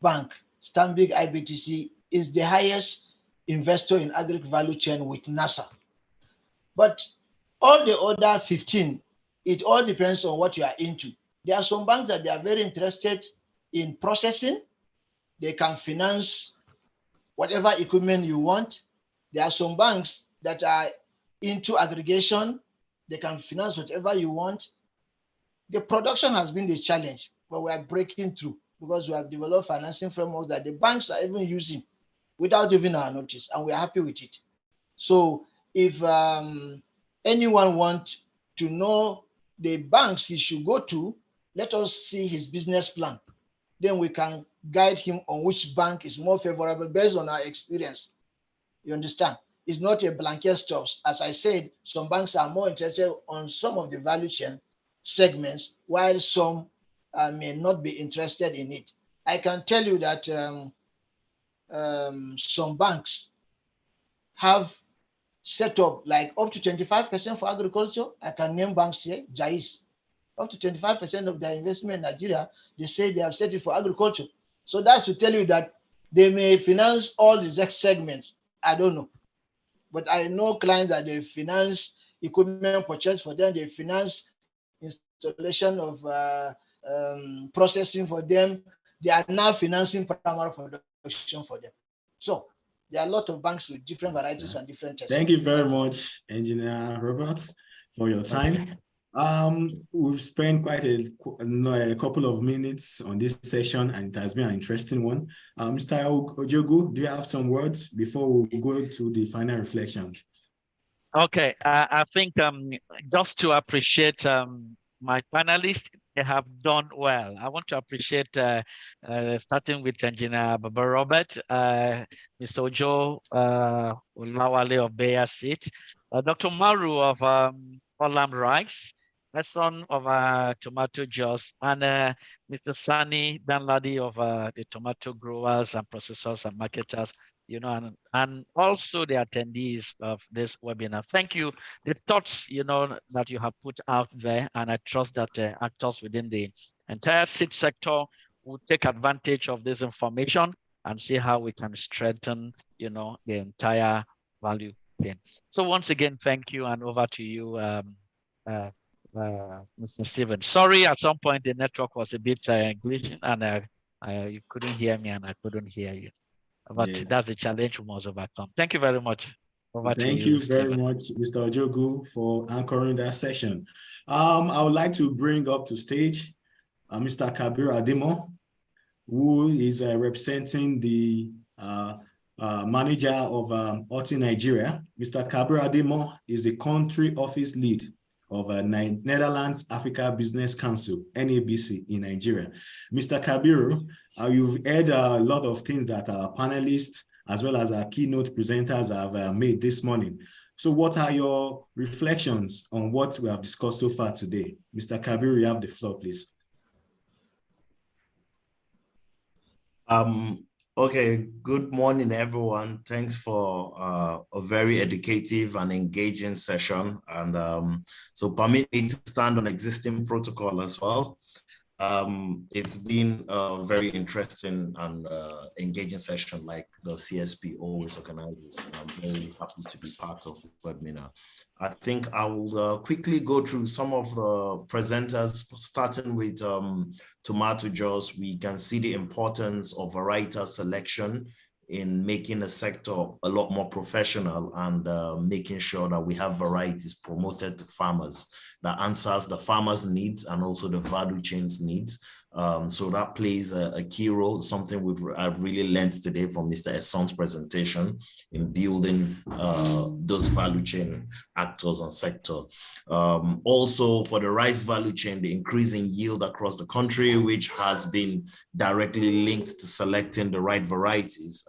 bank, Stanbic IBTC, is the highest investor in agri value chain with NASA. But all the other 15, it all depends on what you are into. There are some banks that they are very interested in processing. They can finance whatever equipment you want. There are some banks that are into aggregation. They can finance whatever you want. The production has been the challenge, but we are breaking through because we have developed financing frameworks that the banks are even using without even our notice, and we're happy with it. So if anyone wants to know the banks he should go to, let us see his business plan. Then we can guide him on which bank is more favorable based on our experience. You understand? It's not a blanket stuff. As I said, some banks are more interested on some of the value chain segments, while some may not be interested in it. I can tell you that some banks have set up like up to 25% for agriculture. I can name banks here, Jais. Up to 25% of their investment in Nigeria, they say they have set it for agriculture. So that's to tell you that they may finance all the segments. I don't know. But I know clients that they finance equipment purchase for them, they finance installation of processing for them. They are now financing primary production for them. So there are a lot of banks with different varieties and different tests. Thank you very much, Engineer Roberts, for your time. We've spent quite a couple of minutes on this session, and it has been an interesting one. Mr. Ojogu, do you have some words before we go to the final reflection? Okay, I think just to appreciate my panelists, they have done well. I want to appreciate starting with Engineer Baba Robert, Mr. Ojo Lawale of Bayer Seat, Dr. Maru of Olam Rice, my son of Tomato Juice, and Mr. Sani Danladi of the Tomato Growers and Processors and Marketers, and also the attendees of this webinar. Thank you. The thoughts, that you have put out there, and I trust that actors within the entire seed sector will take advantage of this information and see how we can strengthen, the entire value chain. So once again, thank you, and over to you, Mr. Stephen. Sorry, at some point the network was a bit glitching, and you couldn't hear me, and I couldn't hear you. But yes, that's the challenge we must overcome. Thank you very much. Thank you very much, Mr. Ojogu, for anchoring that session. I would like to bring up to stage Mr. Kabir Ademo, who is representing the manager of OTI Nigeria. Mr. Kabir Ademo is the country office lead of Netherlands Africa Business Council, NABC, in Nigeria. Mr. Kabir, you've heard a lot of things that our panelists as well as our keynote presenters have made this morning. So what are your reflections on what we have discussed so far today? Mr. Kabir, you have the floor, please. Okay, good morning, everyone. Thanks for a very educative and engaging session. And so permit me to stand on existing protocol as well. It's been a very interesting and engaging session like the CSP always organizes. I'm very happy to be part of this webinar. I think I will quickly go through some of the presenters, starting with tomato juice. We can see the importance of varietal selection in making the sector a lot more professional and making sure that we have varieties promoted to farmers that answers the farmers' needs and also the value chain's needs. So that plays a key role, something I've really learned today from Mr. Esson's presentation in building those value chain actors and sector. Also for the rice value chain, the increasing yield across the country, which has been directly linked to selecting the right varieties.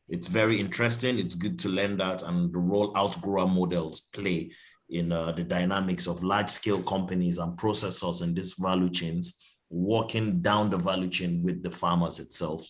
It's very interesting. It's good to learn that, and the role outgrower models play in the dynamics of large-scale companies and processors in these value chains walking down the value chain with the farmers itself.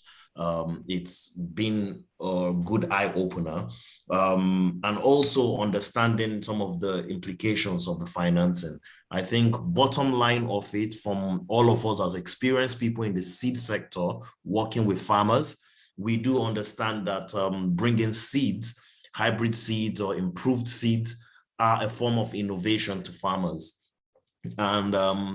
It's been a good eye-opener, and also understanding some of the implications of the financing. I think bottom line of it, from all of us as experienced people in the seed sector working with farmers, we do understand that bringing seeds, hybrid seeds or improved seeds, are a form of innovation to farmers. And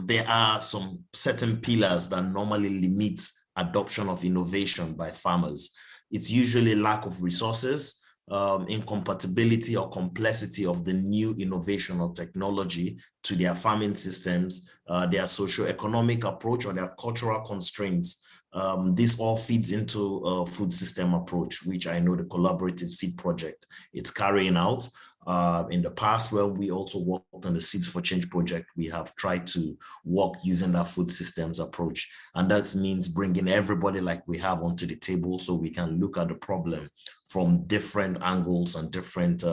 there are some certain pillars that normally limit adoption of innovation by farmers. It's usually lack of resources, incompatibility or complexity of the new innovation or technology to their farming systems, their socio-economic approach, or their cultural constraints. This all feeds into a food system approach, which I know the Collaborative Seed Project is carrying out. In the past, where we also worked on the Seeds for Change project, we have tried to work using that food systems approach. And that means bringing everybody like we have onto the table so we can look at the problem from different angles and different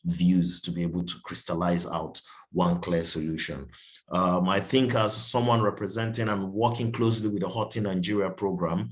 views to be able to crystallize out one clear solution. I think as someone representing and working closely with the Hot in Nigeria program,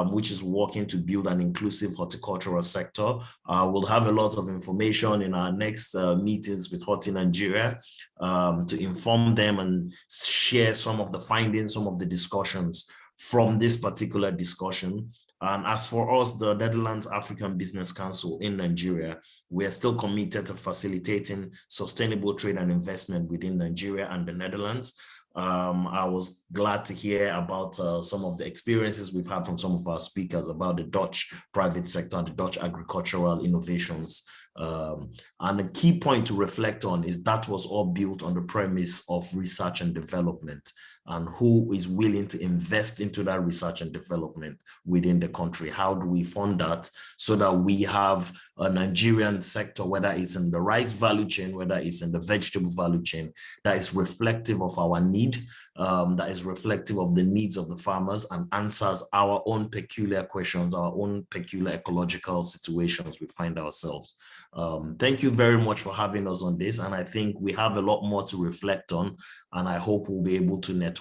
which is working to build an inclusive horticultural sector, we'll have a lot of information in our next meetings with Hot in Nigeria to inform them and share some of the findings, some of the discussions from this particular discussion. And as for us, the Netherlands African Business Council in Nigeria, we are still committed to facilitating sustainable trade and investment within Nigeria and the Netherlands. I was glad to hear about some of the experiences we've had from some of our speakers about the Dutch private sector and the Dutch agricultural innovations. And a key point to reflect on is that was all built on the premise of research and development, and who is willing to invest into that research and development within the country. How do we fund that so that we have a Nigerian sector, whether it's in the rice value chain, whether it's in the vegetable value chain, that is reflective of our need, that is reflective of the needs of the farmers and answers our own peculiar questions, our own peculiar ecological situations we find ourselves. Thank you very much for having us on this. And I think we have a lot more to reflect on, and I hope we'll be able to network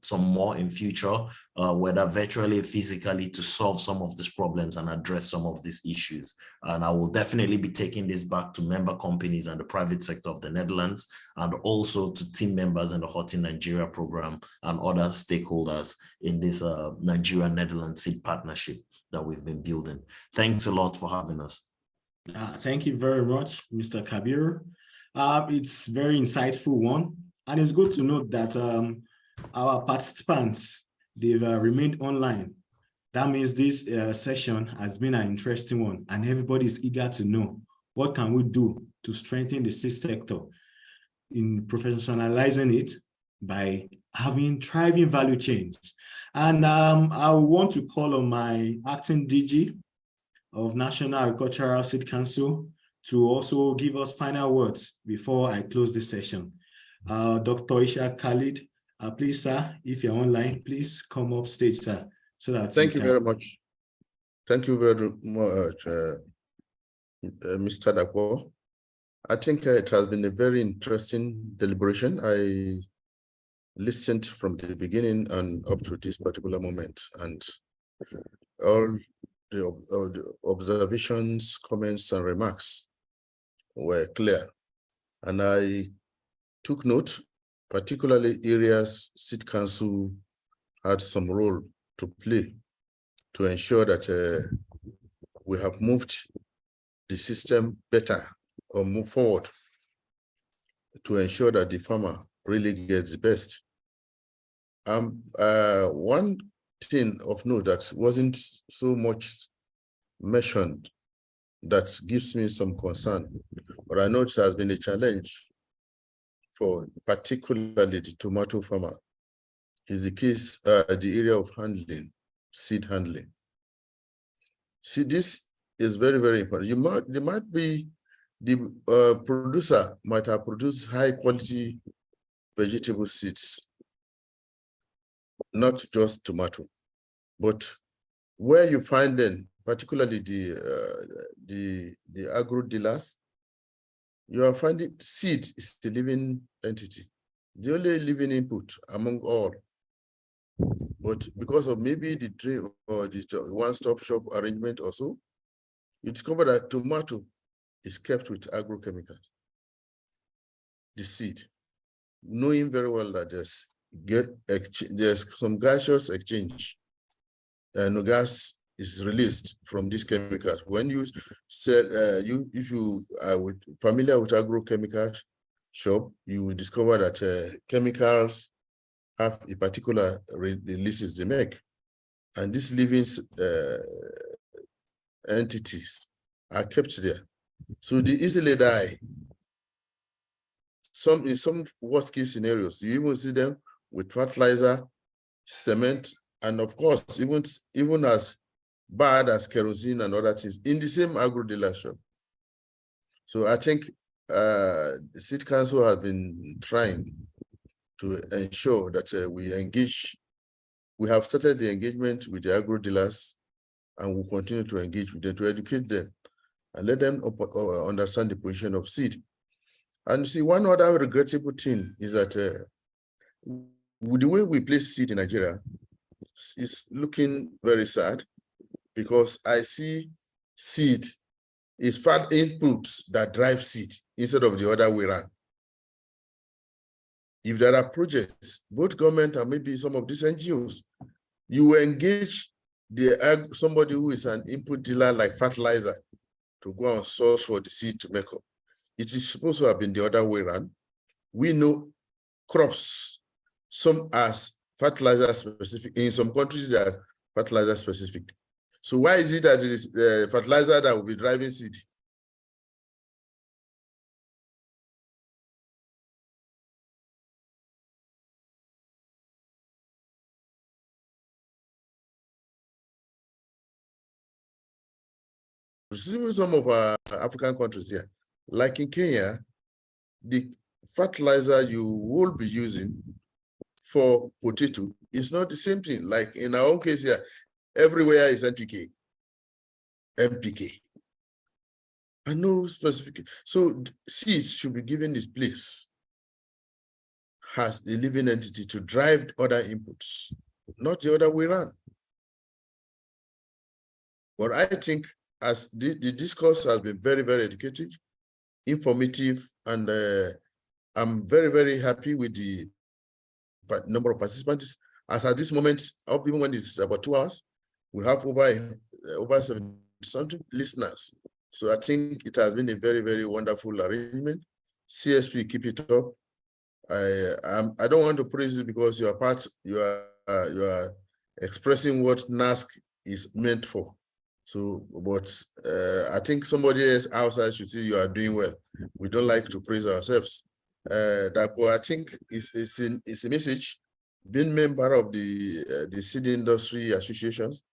some more in future, whether virtually or physically, to solve some of these problems and address some of these issues. And I will definitely be taking this back to member companies and the private sector of the Netherlands, and also to team members in the Hot in Nigeria program and other stakeholders in this Nigeria-Netherlands seed partnership that we've been building. Thanks a lot for having us. Thank you very much, Mr. Kabir. It's very insightful one, and it's good to note that our participants, they've remained online. That means this session has been an interesting one, and everybody is eager to know what can we do to strengthen the seed sector in professionalizing it by having thriving value chains. And I want to call on my acting DG of National Agricultural Seed Council to also give us final words before I close this session. Dr. Isha Khalid, please, sir, if you're online, please come up stage, sir, so that Thank you very much. Thank you very much, Mr. Dapo. I think it has been a very interesting deliberation. I listened from the beginning and up to this particular moment, and all the observations, comments, and remarks were clear. And I took note, particularly areas Seed Council had some role to play to ensure that we have moved the system better or move forward to ensure that the farmer really gets the best. One thing of note that wasn't so much mentioned that gives me some concern, but I know it has been a challenge for particularly the tomato farmer, is the case, the area of handling, seed handling. See, this is very, very important. There might be, the producer might have produced high quality vegetable seeds, not just tomato, but where you find them, particularly the agro dealers, you are finding seed is the living entity, the only living input among all. But because of maybe the dream or the one-stop shop arrangement also, you discover that tomato is kept with agrochemicals, the seed, knowing very well that there's some gaseous exchange, no gas is released from these chemicals. When you said if you are familiar with agrochemical shop, you will discover that chemicals have a particular releases they make, and these living entities are kept there, so they easily die. In some worst case scenarios, you even see them with fertilizer, cement, and of course, even as bad as kerosene and other things in the same agro dealership. So I think the Seed Council has been trying to ensure that we engage. We have started the engagement with the agro dealers, and we'll continue to engage with them to educate them and let them understand the position of seed. And see, one other regrettable thing is that the way we place seed in Nigeria is looking very sad, because I see seed is fat inputs that drive seed instead of the other way around. If there are projects, both government and maybe some of these NGOs, you will engage somebody who is an input dealer like fertilizer to go and source for the seed to make up. It is supposed to have been the other way around. We know crops, some as fertilizer specific. In some countries, they are fertilizer specific. So why is it that it is fertilizer that will be driving seed? Even some of our African countries here, like in Kenya, the fertilizer you will be using for potato is not the same thing. Like in our own case here, everywhere is NPK. And no specific. So seeds should be given this place as a living entity to drive other inputs, not the other way around. But I think as the discourse has been very, very educative, informative, and I'm very, very happy with the number of participants. As at this moment, even when it's about 2 hours, we have over 70 listeners. So I think it has been a very, very wonderful arrangement. CSP, keep it up. I don't want to praise you because you are expressing what NASC is meant for. So, but I think somebody else outside should say you are doing well. We don't like to praise ourselves. Therefore, I think it's a message. Being member of the seed industry associations,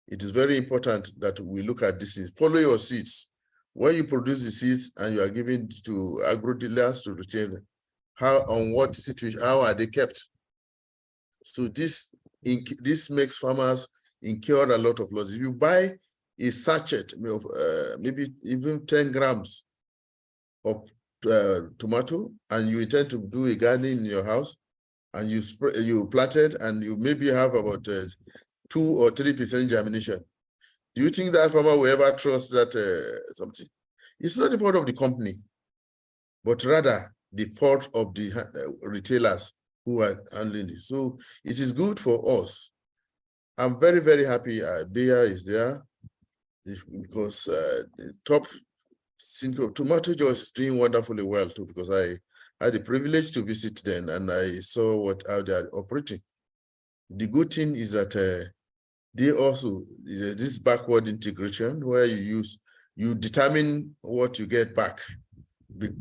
it is very important that we look at this. Follow your seeds. When you produce the seeds and you are giving to agro dealers to retain them, on what situation, how are they kept? So this makes farmers incur a lot of loss. If you buy a sachet of maybe even 10 grams of tomato and you intend to do a garden in your house and you plant it and you maybe have about 2 or 3% germination, do you think that farmer will ever trust that something? It's not the fault of the company, but rather the fault of the retailers who are handling this. So it is good for us. I'm very, very happy Bea is there because the top tomato juice is doing wonderfully well too, because I had the privilege to visit them and I saw how they are operating. The good thing is that they also, this backward integration where you determine what you get back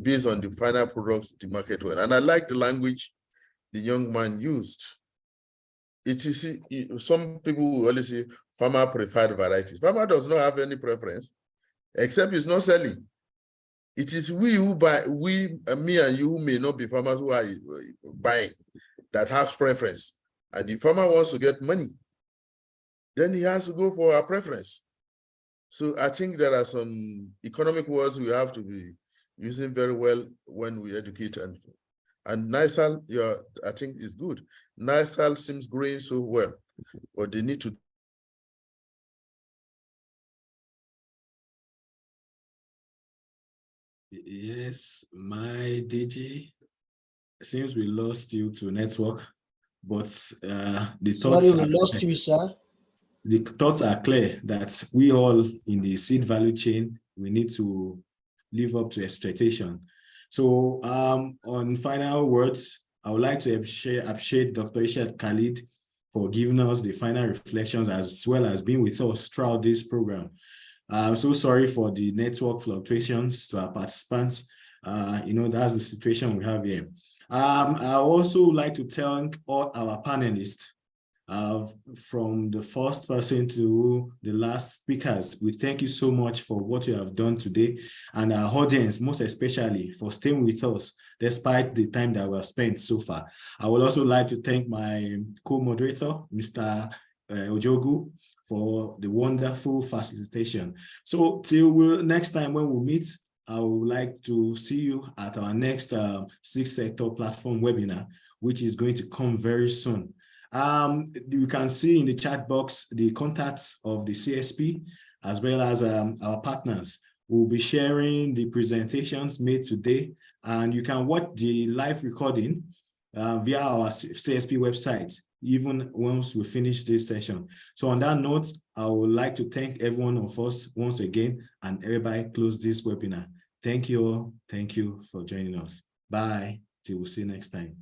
based on the final product the market went. And I like the language the young man used. It is, some people will always say farmer preferred varieties. Farmer does not have any preference, except it's not selling. It is we who buy, me and you who may not be farmers who are buying that have preference. And the farmer wants to get money, then he has to go for a preference. So I think there are some economic words we have to be using very well when we educate, and NISAL, I think is good. NISAL seems growing so well, but they need to Yes, my DG, seems we lost you to network, but the thoughts Sorry, we are lost clear. you, sir. The thoughts are clear that we all in the seed value chain, we need to live up to expectation. So on final words, I would like to appreciate Dr. Ishad Khalid for giving us the final reflections as well as being with us throughout this program. I'm so sorry for the network fluctuations to our participants. That's the situation we have here. I also like to thank all our panelists, from the first person to the last speakers. We thank you so much for what you have done today, and our audience, most especially, for staying with us despite the time that we have spent so far. I would also like to thank my co-moderator, Mr. Ojogu, for the wonderful facilitation. So till next time when we meet, I would like to see you at our next Sixth Sector Platform webinar, which is going to come very soon. You can see in the chat box the contacts of the CSP as well as our partners. We'll be sharing the presentations made today, and you can watch the live recording via our CSP website, even once we finish this session. So on that note, I would like to thank every one of us once again, and everybody close this webinar. Thank you all. Thank you for joining us. Bye. Till we see you next time.